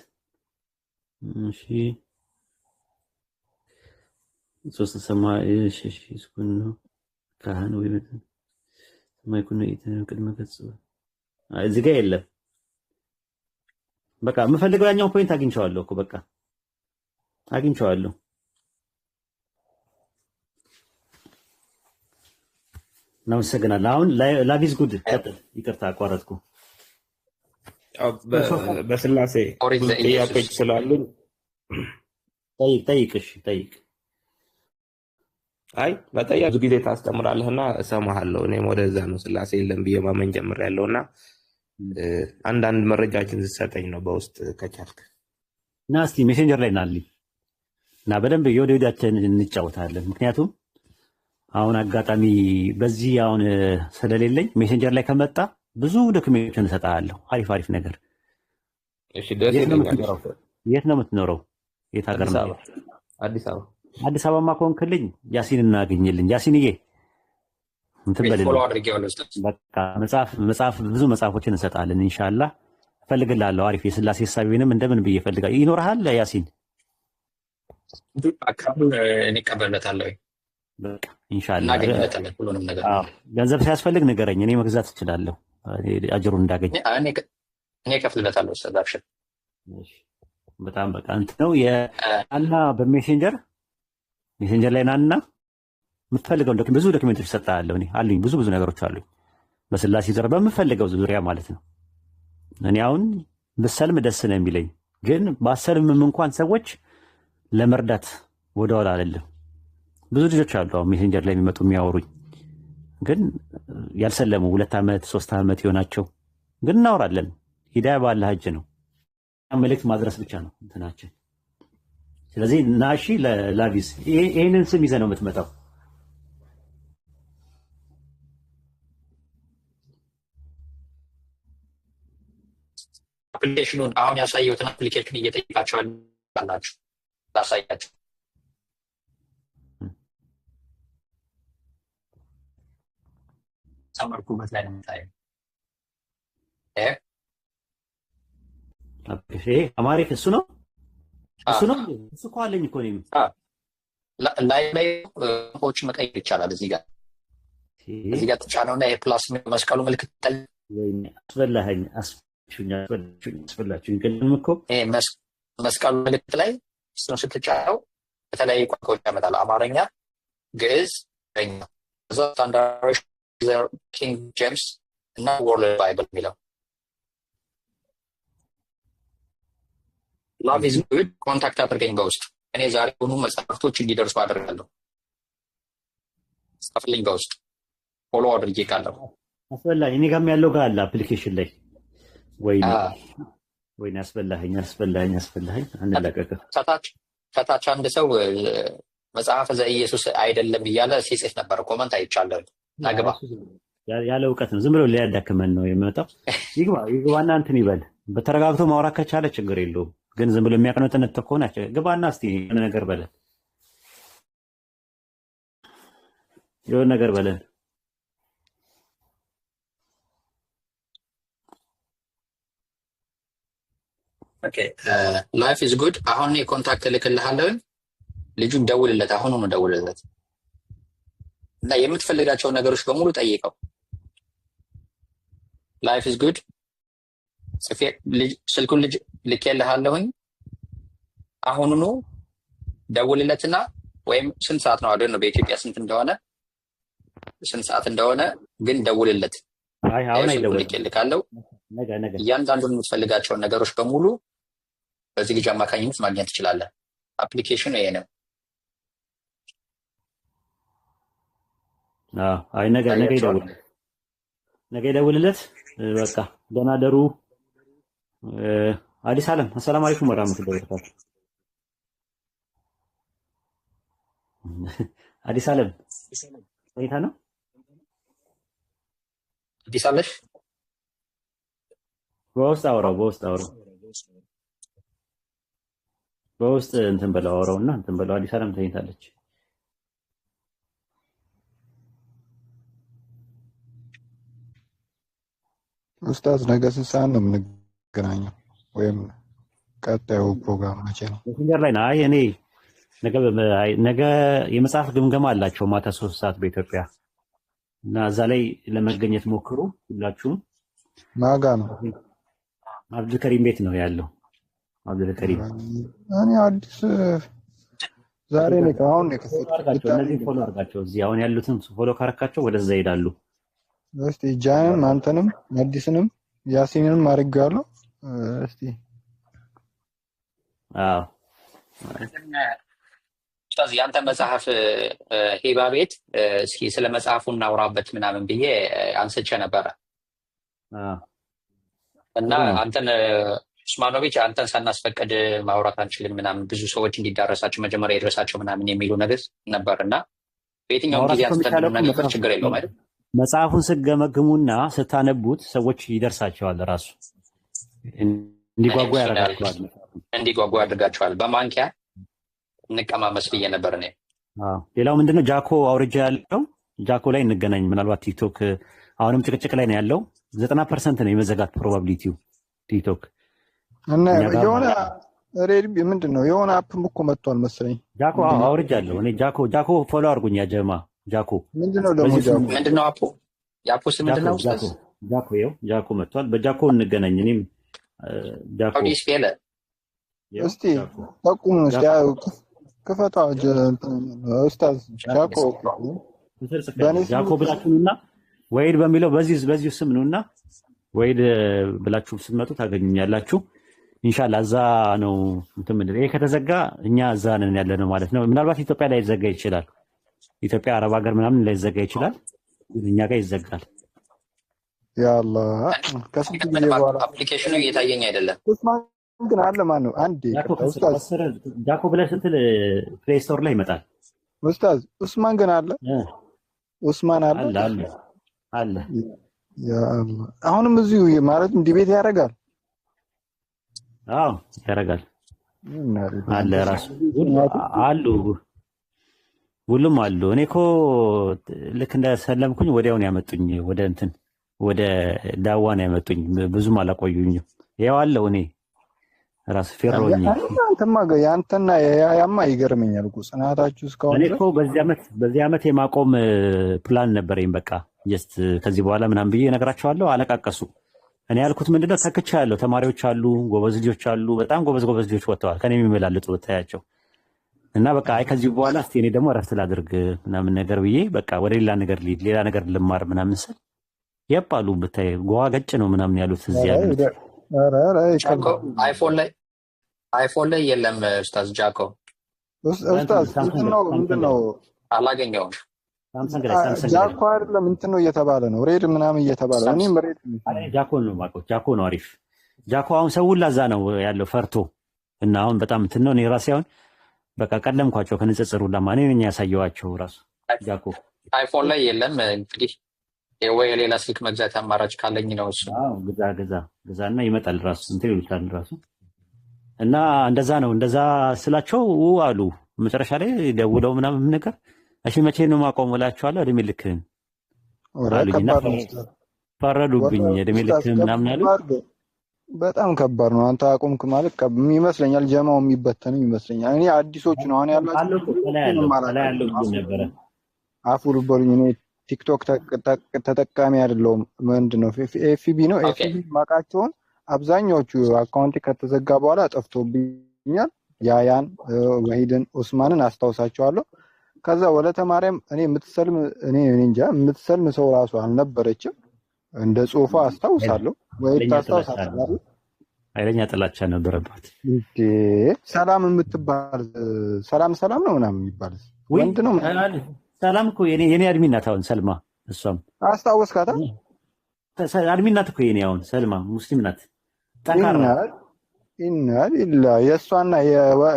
Speaker 1: እሺ 3 ሰማይ እሺ እስኩን ነው ካህን ወይ ሰማይ ኩነ ቅድመ ገጽ እዚህ ጋር የለም። በቃ የምፈልገው ያኛው ፖይንት አግኝቼዋለሁ እኮ በቃ አግኝቼዋለሁ። እናመሰግናለን። አሁን ላቪዝ ጉድ ቀጥል። ይቅርታ አቋረጥኩ።
Speaker 8: በስላሴ ብዙ ጥያቄዎች ስላሉኝ
Speaker 1: ጠይቅ። እሺ ጠይቅ።
Speaker 8: አይ በጠያ ብዙ ጊዜ ታስተምራለህና እሰማሃለሁ። እኔም ወደዛ ነው ስላሴ የለም ብዬ ማመን ጀምሬያለሁና አንዳንድ መረጃዎችን ስትሰጠኝ ነው በውስጥ ከቻልክ
Speaker 1: እና እስቲ ሜሴንጀር ላይ ናልኝ እና በደንብ የወደዳችን እንጫወታለን። ምክንያቱም አሁን አጋጣሚ በዚህ አሁን ስለሌለኝ ሜሴንጀር ላይ ከመጣ ብዙ ዶክሜንቶችን እሰጥሃለሁ። አሪፍ ነገር።
Speaker 8: እሺ ደስ ይለኛል።
Speaker 1: የት ነው የምትኖረው? የት ሀገር ነው?
Speaker 8: አዲስ አበባ።
Speaker 1: አዲስ አበባማ ከሆንክልኝ ያሲን እናገኝልኝ። ያሲንዬ እንትን በልልኝ። በቃ መጽሐፍ ብዙ መጽሐፎችን እንሰጣለን ኢንሻአላህ። እፈልግልሃለሁ። አሪፍ የስላሴ ሐሳቤንም እንደምን ብዬ እፈልጋለሁ። ይኖርሃል ያሲን?
Speaker 3: አካባቢ እኔ እቀበለታለሁ።
Speaker 1: በቃ ኢንሻአላህ
Speaker 3: እናገኝለታለን ሁሉንም ነገር።
Speaker 1: ገንዘብ ሲያስፈልግ ንገረኝ፣ እኔ መግዛት እችላለሁ አጅሩን እንዳገኝ።
Speaker 3: እኔ እከፍልለታለሁ። ሰዳብሽ
Speaker 1: በጣም በቃ እንትን ነው የአና በሜሴንጀር ላይ ናና የምትፈልገው ብዙ ዶክመንቶች ሰጣለሁ እኔ አሉኝ፣ ብዙ ነገሮች አሉኝ በስላሴ ዙሪያ በምፈልገው ዙሪያ ማለት ነው። እኔ አሁን ብሰልም ደስ ነው የሚለኝ፣ ግን ባሰልምም እንኳን ሰዎች ለመርዳት ወደኋላ አይደለም። ብዙ ልጆች አሉ አሁን ሜሴንጀር ላይ የሚመጡ የሚያወሩኝ፣ ግን ያልሰለሙ 2 ዓመት 3 ዓመት ይሆናቸው፣ ግን እናወራለን። ሂዳያ ባላህ እጅ ነው፣ መልእክት ማድረስ ብቻ ነው እንትናችን። ስለዚህ ናሺ ለላቪስ ይሄንን ስም ይዘህ ነው የምትመጣው።
Speaker 3: አፕሊኬሽኑን አሁን ያሳየሁትን አፕሊኬሽን እየጠየቃቸው አላችሁ ላሳያችሁ። ሰመርኩበት ላይ ነው የምታየው።
Speaker 1: አማሪክ እሱ ነው እሱ እኮ አለኝ እኮ ነው
Speaker 3: ላይ ሆች መቀየር ይቻላል። እዚህ ጋር ተጫነውና የፕላስ መስቀሉ ምልክት ጠል
Speaker 1: አስበላኸኝ አስበላችሁኝ። ቅድም እኮ
Speaker 3: መስቀሉ ምልክት ላይ እሱን ስትጫነው በተለያዩ ቋንቋዎች ያመጣል። አማርኛ፣ ግዕዝ፣ በኛ እዛ ስታንዳርድ ኪንግ ጄምስ እና ወርልድ ባይብል የሚለው ላቭ ኢዝ ጉድ ኮንታክት አድርገኝ በውስጥ እኔ ዛሬ ሆኑ መጽሐፍቶች እንዲደርሱ አደርጋለሁ። ጻፍልኝ በውስጥ ፎሎ አድርጌ ካለው
Speaker 1: አስበላኝ። እኔ ጋርም ያለው ጋር አለ አፕሊኬሽን ላይ ወይኔ አስበላኸኝ አንለቀቅ።
Speaker 3: ከታች አንድ ሰው መጽሐፈ ዘኢየሱስ አይደለም እያለ ሲጽፍ ነበር። ኮመንት አይቻለሁ። ናግባ
Speaker 1: ያለ እውቀት ነው፣ ዝም ብሎ ሊያዳክመን ነው የመጣው። ይግባና እንትን ይበል። በተረጋግቶ ማውራት ከቻለ ችግር የለውም፣ ግን ዝም ብሎ የሚያቀነጥነጥ ከሆነ ግባና እስቲ የሆነ ነገር በለን፣ የሆነ ነገር በለን።
Speaker 3: ኦኬ ላይፍ ኢዝ ጉድ። አሁን የኮንታክት እልክልሃለሁ። ልጁን ደውልለት፣ አሁን ነው ደውልለት እና የምትፈልጋቸው ነገሮች በሙሉ ጠይቀው። ላይፍ ኢዝ ጉድ ጽፌ ስልኩን ልኬልሃለሁኝ። አሁኑኑ ደውልለትና ወይም ስንት ሰዓት ነው አይደል ነው በኢትዮጵያ ስንት ሰዓት እንደሆነ ግን ደውልለት።
Speaker 1: አሁን አይደውልም።
Speaker 3: ልኬልካለሁ። እያንዳንዱን የምትፈልጋቸውን ነገሮች በሙሉ በዚህ ልጅ አማካኝነት ማግኘት ትችላለህ። አፕሊኬሽኑ ይሄ ነው።
Speaker 1: አይ ነገ ይደውልለት። በቃ ደህና ደሩ። አዲስ ዓለም አሰላሙ አለይኩም ወራህመቱላሂ ወበረካቱ። አዲስ ዓለም ቆይታ ነው።
Speaker 3: አዲስ አለሽ
Speaker 1: በውስጥ እንትን በለው አውራውና እንትን በለው። አዲስ ዓለም ተኝታለች።
Speaker 6: ኡስታዝ ነገ ስንት ሰዓት ነው የምንገናኘው? ወይም ቀጣዩ ፕሮግራም መቼ ነው?
Speaker 1: ሜሴንጀር ላይ ነው። አይ እኔ ነገ የመጽሐፍ ግምገማ አላቸው ማታ 3 ሰዓት በኢትዮጵያ እና እዛ ላይ ለመገኘት ሞክሩ ሁላችሁም።
Speaker 6: ማጋ ነው?
Speaker 1: አብዱልከሪም ቤት ነው ያለው። አብዱልከሪም
Speaker 6: እኔ አዲስ ዛሬ ነው አሁን የከፈቱት።
Speaker 1: እነዚህ ፎሎ አድርጋቸው። እዚህ አሁን ያሉትን ፎሎ ካረካቸው ወደዛ ይሄዳሉ።
Speaker 6: እስቲ ጃን አንተንም አዲስንም ያሲንንም አድርጌዋለሁ። እስቲ
Speaker 3: ስለዚህ ያንተ መጽሐፍ ሂባ ቤት እስኪ ስለ መጽሐፉ እናውራበት ምናምን ብዬ አንስቼ ነበረ እና አንተን ኡስማኖቪች አንተን ሳናስፈቅድ ማውራት አንችልም ምናምን ብዙ ሰዎች እንዲዳረሳቸው መጀመሪያ ይድረሳቸው ምናምን የሚሉ ነገር ነበር እና በየትኛውም ጊዜ አንስተን ነገር ችግር የለውም አይደል?
Speaker 1: መጽሐፉን ስትገመግሙና ስታነቡት ሰዎች ይደርሳቸዋል፣ ራሱ እንዲጓጓ
Speaker 3: ያደርጋቸዋል። በማንኪያ እንቀማመስ ብዬ ነበር እኔ።
Speaker 1: ሌላው ምንድነው ጃኮ አውርጃ ያለው ጃኮ ላይ እንገናኝ። ምናልባት ቲክቶክ አሁንም ጭቅጭቅ ላይ ነው ያለው። 90% ነው የመዘጋት ፕሮባቢሊቲው ቲክቶክ
Speaker 6: እና የሆነ ሬድ ምንድነው የሆነ አፕም እኮ መጥቷል መሰለኝ።
Speaker 1: ጃኮ አውርጃለሁ እኔ። ጃኮ ፎሎ አድርጉኝ ያ ጀማ። ጃኮ
Speaker 6: ምንድነው ደግሞ
Speaker 3: ምንድነው አፑ? ያፑስ ምንድነው?
Speaker 1: ጃኮ መጥቷል። በጃኮ እንገናኝ። እኔም ጃኮ
Speaker 6: እስቲ ጠቁሙ። ክፈቷ ኡስታዝ ጃኮ በእኔ ስም
Speaker 1: ጃኮ ብላችሁና ወይድ በሚለው በዚሁ ስም ነውና ወይድ ብላችሁ ስትመጡ ታገኙኛላችሁ። ኢንሻአላህ እዛ ነው እንትን ምንድነው ይሄ ከተዘጋ እኛ እዛ ነን ያለነው ማለት ነው። ምናልባት ኢትዮጵያ ላይ ይዘጋ ይችላል። ኢትዮጵያ አረብ ሀገር ምናምን ላይ ይዘጋ ይችላል። እኛ ጋር ይዘጋል።
Speaker 6: ያአላህ ከስንት ጊዜ በኋላ
Speaker 3: አፕሊኬሽኑ እየታየኝ አይደለም።
Speaker 6: ኡስማን ግን አለ ማን ነው? አንዴ
Speaker 1: ጃኮ ብለህ ስትል ፕሌይ ስቶር ላይ ይመጣል።
Speaker 6: ኡስታዝ ኡስማን ግን አለ ኡስማን አለ
Speaker 1: አለ።
Speaker 6: ያአላህ አሁንም እዚሁ ማለት እንዲህ ቤት ያደርጋል።
Speaker 1: አዎ ያደርጋል አለ ራሱ አሉ ሁሉም አሉ። እኔ እኮ ልክ እንደሰለምኩኝ ወዲያውን ያመጡኝ ወደ ዳዋን ያመጡኝ። ብዙም አላቆዩኝም። ያው አለው እኔ ራስ ፌሮኝ
Speaker 6: አንተማ ያንተና ያማ ይገርመኛል እኮ ጽናታችሁ እስካሁን።
Speaker 1: እኔ እኮ በዚህ ዓመት የማቆም ፕላን ነበረኝ። በቃ ጀስት ከዚህ በኋላ ምናምን ብዬ እነግራቸዋለሁ። አለቃቀሱ። እኔ ያልኩት ምንድነው ተክቻለሁ። ተማሪዎች አሉ፣ ጎበዝ ልጆች አሉ፣ በጣም ጎበዝ ልጆች ወጥተዋል ከኔ የሚመላልጡ ብታያቸው። እና በቃ አይ ከዚህ በኋላ እስቲ እኔ ደግሞ እረፍት ላድርግ ምናምን ነገር ብዬ በቃ ወደ ሌላ ነገር ልማር ምናምን ስል የባሉ ብታይ ጎዋ ገጭ ነው ምናምን ያሉት እዚህ ያሉት።
Speaker 3: አይፎን ላይ የለም ኡስታዝ ጃኮ።
Speaker 6: ኡስታዝ ምንድነው
Speaker 3: አላገኘውም።
Speaker 6: ጃኮ አይደለም እንትን ነው እየተባለ ነው ሬድ ምናምን እየተባለ ነው። እኔም ሬድ
Speaker 1: ጃኮ ነው የማውቀው። ጃኮ ነው አሪፍ። ጃኮ አሁን ሰው ሁላ እዛ ነው ያለው ፈርቶ እና አሁን በጣም እንትን ነው። እኔ ራሴ አሁን በቃ ቀደምኳቸው ከንጽጽሩ ለማ እኔ ነኝ ያሳየኋቸው ራሱ ጃኮ።
Speaker 3: አይፎን ላይ የለም እንግዲህ ወይ ሌላ ስልክ መግዛት አማራጭ ካለኝ ነው እሱ።
Speaker 1: አዎ ግዛና ይመጣል ራሱ እንትን ይሉታል ራሱ። እና እንደዛ ነው። እንደዛ ስላቸው አሉ መጨረሻ ላይ ደውለው ምናምን ነገር እሺ መቼ ነው ማቆም እላቸዋለሁ። እድሜ ልክህን አሉኝና ፈረዱብኝ። እድሜ ልክህን ምናምን አሉ።
Speaker 6: በጣም ከባድ ነው። አንተ አቆምክ ማለት ይመስለኛል ጀማው የሚበተን ይመስለኛል። እኔ አዲሶቹ ነው አሁን ያላችሁ
Speaker 1: ነበረ
Speaker 6: አፉ ልበሉኝ። እኔ ቲክቶክ ተጠቃሚ አይደለሁም። ምንድነው ኤፍቢ ነው ኤፍቢ ማቃቸውን አብዛኛዎቹ አካውንት ከተዘጋ በኋላ ጠፍቶብኛል። ያያን ወሂድን ኡስማንን አስታውሳቸዋለሁ። ከዛ ወለተ ማርያም እኔ እንጃ የምትሰልም ሰው ራሱ አልነበረችም። እንደ ጽሁፋ አስታውሳለሁ። ወይ ታስታውሳለህ?
Speaker 1: ኃይለኛ ጥላቻ ነበረባት።
Speaker 6: ሰላም የምትባል ሰላም ነው ምናምን የሚባል ወንድ ነው።
Speaker 1: ሰላም እኮ የኔ አድሚን ናት አሁን ሰልማ። እሷም
Speaker 6: አስታወስካታ?
Speaker 1: አድሚን ናት እኮ የኔ አሁን ሰልማ ሙስሊም ናት። ጠንካራ
Speaker 6: ኢላ የእሷና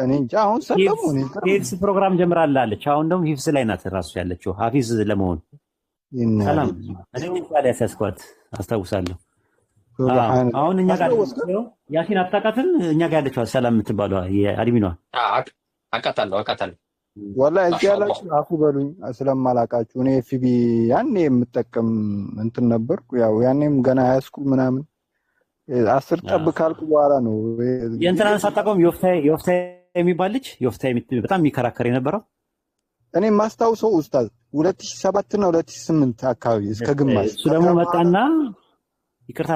Speaker 6: እኔ እንጃ አሁን ሰለሙ
Speaker 1: ሂፍዝ ፕሮግራም ጀምራላለች። አሁን ደግሞ ሂፍዝ ላይ ናት ራሱ ያለችው ሀፊዝ ለመሆን። ሰላም እኔ ምሳሌ ያሳስኳት አስታውሳለሁ። አሁን እኛ ጋር ያሲን አታውቃትም? እኛ ጋር ያለችው ሰላም የምትባለው የአድሚኗ
Speaker 3: አውቃታለሁ።
Speaker 6: ወላሂ እዚህ ያላችሁ አፉ በሉኝ ስለማላውቃችሁ። እኔ ኤፍቢ ያኔ የምጠቀም እንትን ነበርኩ። ያው ያኔም ገና ሃይስኩል ምናምን 10 ጠብ ካልኩ በኋላ ነው
Speaker 1: የእንትናን ሳታውቀውም ዮፍታይ የሚባል ልጅ ዮፍታይ በጣም የሚከራከር የነበረው
Speaker 6: እኔ ማስታውሰው ኡስታዝ 2007 እና 2008 አካባቢ እስከ ግማሽ
Speaker 1: እሱ ደግሞ መጣና ይቅርታ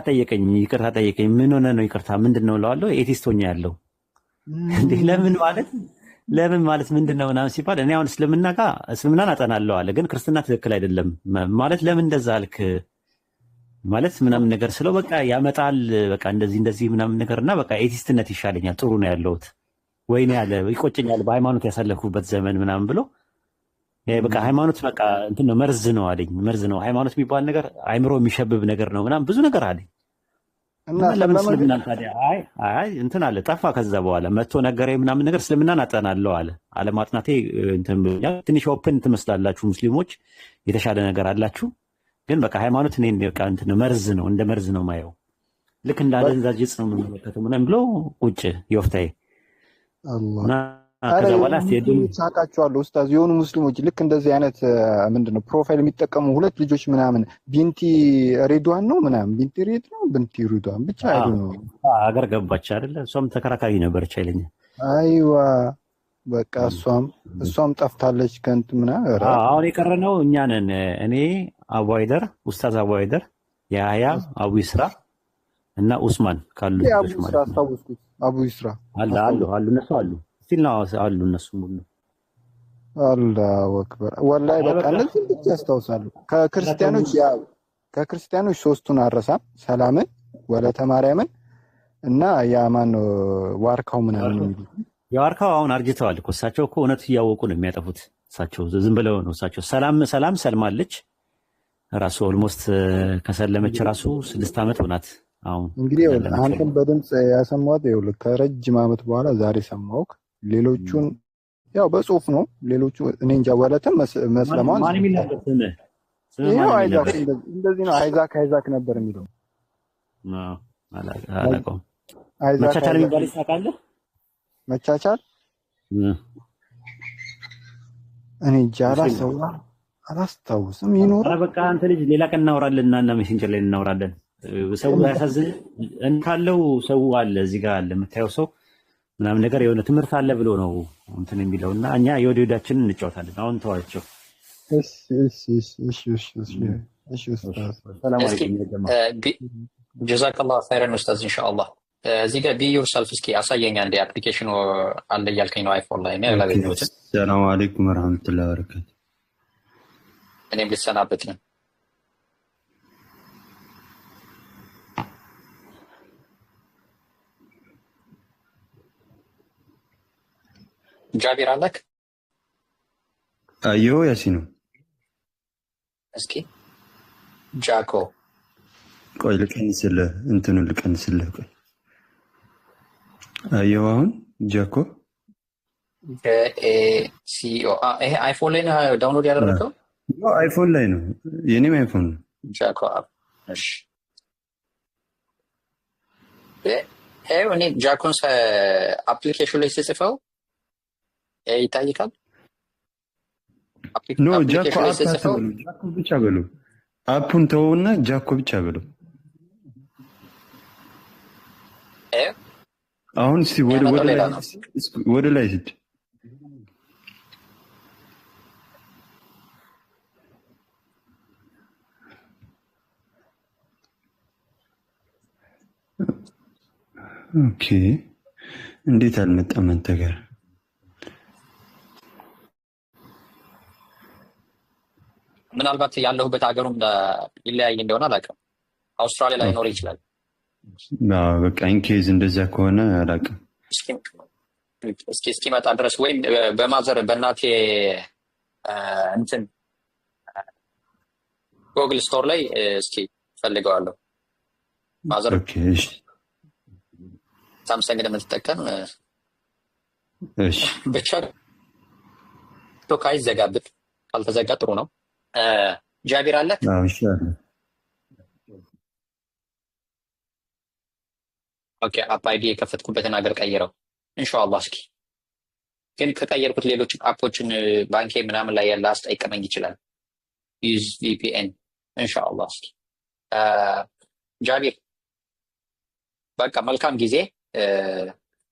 Speaker 1: ጠየቀኝ። ምን ሆነ ነው ይቅርታ ምንድነው እለዋለሁ። ኤቲስቶኛ ያለው እንዴ ለምን ማለት ምንድነው ምናምን ሲባል እኔ አሁን እስልምናን አጠናለሁ አለ። ግን ክርስትና ትክክል አይደለም ማለት ለምን እንደዛ አልክ ማለት ምናምን ነገር ስለው በቃ ያመጣል በቃ እንደዚህ ምናምን ነገርና በቃ ኤቲስትነት ይሻለኛል ጥሩ ነው ያለሁት ወይኔ ያለ ይቆጨኛል በሃይማኖት ያሳለፍኩበት ዘመን ምናምን ብሎ በቃ ሃይማኖት በቃ እንትን ነው መርዝ ነው አለኝ። መርዝ ነው ሃይማኖት የሚባል ነገር አይምሮ የሚሸብብ ነገር ነው ምናምን ብዙ ነገር አለኝ። እና ለምን እስልምናን ታዲያ አይ እንትን አለ ጠፋ። ከዛ በኋላ መጥቶ ነገረኝ ምናምን ነገር እስልምናን አጠናለሁ አለ። አለማጥናቴ እንትን ትንሽ ኦፕን ትመስላላችሁ ሙስሊሞች የተሻለ ነገር አላችሁ። ግን በቃ ሃይማኖት እኔ በቃ እንትን መርዝ ነው እንደ መርዝ ነው ማየው። ልክ እንደ አደንዛዥ ዕፅ ነው የምመለከተው ምናምን ብሎ ቁጭ ዮፍታይ
Speaker 6: አላህ ከዛ በኋላ ሳቃቸዋለሁ ኡስታዝ። የሆኑ ሙስሊሞች ልክ እንደዚህ አይነት ምንድነው ፕሮፋይል የሚጠቀሙ ሁለት ልጆች ምናምን ቢንቲ ሬድዋን ነው ምናምን ቢንቲ ሬድ ነው ቢንቲ ሬድዋን ብቻ አይደለም
Speaker 1: ሀገር ገባች አይደለ? እሷም ተከራካሪ ነበረች አይለኛ።
Speaker 6: አይዋ በቃ እሷም ጠፍታለች ከንት ምናምን።
Speaker 1: አሁን የቀረነው እኛ ነን። እኔ አቡይደር ኡስታዝ አቡይደር ያህያ አቡ ይስራ እና ኡስማን ካሉ ልጆች ማለት ነው።
Speaker 6: አቡ ይስራ
Speaker 1: አሉ እነሱ አሉ ሲል ነው አሉ እነሱ ሙሉ
Speaker 6: አላሁ አክበር ወላሂ በቃ እነዚህ ብቻ ያስታውሳሉ። ከክርስቲያኖች ሶስቱን አረሳም፣ ሰላምን፣ ወለተ ማርያምን እና ያማን ዋርካው ምናምን የሚሉት
Speaker 1: የዋርካው አሁን አርጅተዋል እኮ እሳቸው እኮ እውነት እያወቁ ነው የሚያጠፉት። እሳቸው ዝም ብለው ነው እሳቸው ሰላም ሰልማለች ራሱ ኦልሞስት ከሰለመች ራሱ 6 ዓመት ሆናት። አሁን
Speaker 6: እንግዲህ አንተም በድምጽ ያሰማሁት ይኸውልህ ከረጅም ዓመት በኋላ ዛሬ ሰማሁህ። ሌሎቹን ያው በጽሁፍ ነው። ሌሎቹ እኔ እንጃ ወለተም መስለማን
Speaker 1: ማን የሚላበት
Speaker 6: ይሄው አይዛክ እንደዚህ ነው። አይዛክ ነበር የሚለው
Speaker 1: አላውቀውም። መቻቻል የሚባል ይሳቃል።
Speaker 6: መቻቻል እኔ ጃላ ሰው አላስታውስም። ይኖር
Speaker 1: በቃ አንተ ልጅ ሌላ ቀን እናወራለን እና ሜሴንጀር ላይ እናወራለን። ሰው ያሳዝን ካለው ሰው አለ እዚህ ጋር አለ የምታየው ሰው ምናምን ነገር የሆነ ትምህርት አለ ብሎ ነው እንትን የሚለውና እኛ የወዲዳችንን እንጫወታለን። አሁን ተዋቸው። ሰላም አለይኩም።
Speaker 3: ጀዛከላሁ ኸይረን ኡስታዝ። ኢንሻአላህ እዚህ ጋር ቢ ዮርሰልፍ እስኪ አሳየኝ አንዴ። አፕሊኬሽኑ አለ እያልከኝ ነው አይፎን ላይ ነው ያላገኘሁት።
Speaker 9: ሰላም አለይኩም ወራህመቱላሂ ወበረካቱ።
Speaker 3: እኔም ልሰናበት ነው። ጃቢር አለክ?
Speaker 9: አየሁ ያሲኑ
Speaker 3: እስኪ ጃኮ
Speaker 9: ቆይ ልቀንስልህ፣ እንትኑን ልቀንስልህ። ቆይ አየሁ አሁን ጃኮ
Speaker 3: ሲኦ ይሄ አይፎን ላይ ነው ዳውንሎድ ያደረገው?
Speaker 9: አይፎን ላይ ነው፣ የኔም አይፎን ነው።
Speaker 3: ጃኮ እሺ እኔ ጃኮን አፕሊኬሽን ላይ ስጽፈው ይታይካል።
Speaker 9: ኖ ጃኮ ጃኮ ብቻ በሉ፣ አፑን ተውና ጃኮ ብቻ በሉ። አሁን እስቲ ወደ ላይ ሂድ። ኦኬ እንዴት አልመጣም አንተ ጋር?
Speaker 3: ምናልባት ያለሁበት ሀገሩም ይለያይ እንደሆነ አላውቅም። አውስትራሊያ ላይ ኖር ይችላል።
Speaker 9: በቃ ኢንኬዝ እንደዛ ከሆነ አላውቅም።
Speaker 3: እስኪመጣ ድረስ ወይም በማዘር በእናቴ እንትን ጎግል ስቶር ላይ እስኪ ፈልገዋለሁ። ማዘር ሳምሰንግ እንደምትጠቀም ብቻ ቶክ አይዘጋብን። ካልተዘጋ ጥሩ ነው። ጃቢር አለ? ኦኬ አፕ አይዲ የከፈትኩበትን ሀገር ቀይረው ኢንሻአላህ። እስኪ ግን ከቀየርኩት ሌሎችን አፖችን ባንኬ ምናምን ላይ ያለ አስጠይቀመኝ ይችላል። ዩዝ ቪፒኤን ኢንሻአላህ። እስኪ ጃቢር በቃ መልካም ጊዜ።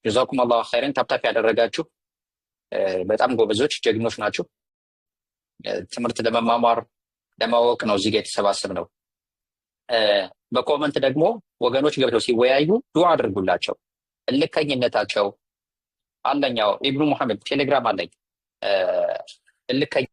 Speaker 3: ጀዛኩም አላሁ ኸይረን። ታፕታፕ ያደረጋችሁ በጣም ጎበዞች ጀግኖች ናችሁ። ትምህርት ለመማማር ለማወቅ ነው እዚህ ጋር የተሰባሰብነው። በኮመንት ደግሞ ወገኖች ገብተው ሲወያዩ ዱዓ አድርጉላቸው። እልከኝነታቸው አለኛው ኢብኑ መሐመድ ቴሌግራም አለኝ። እልከኝ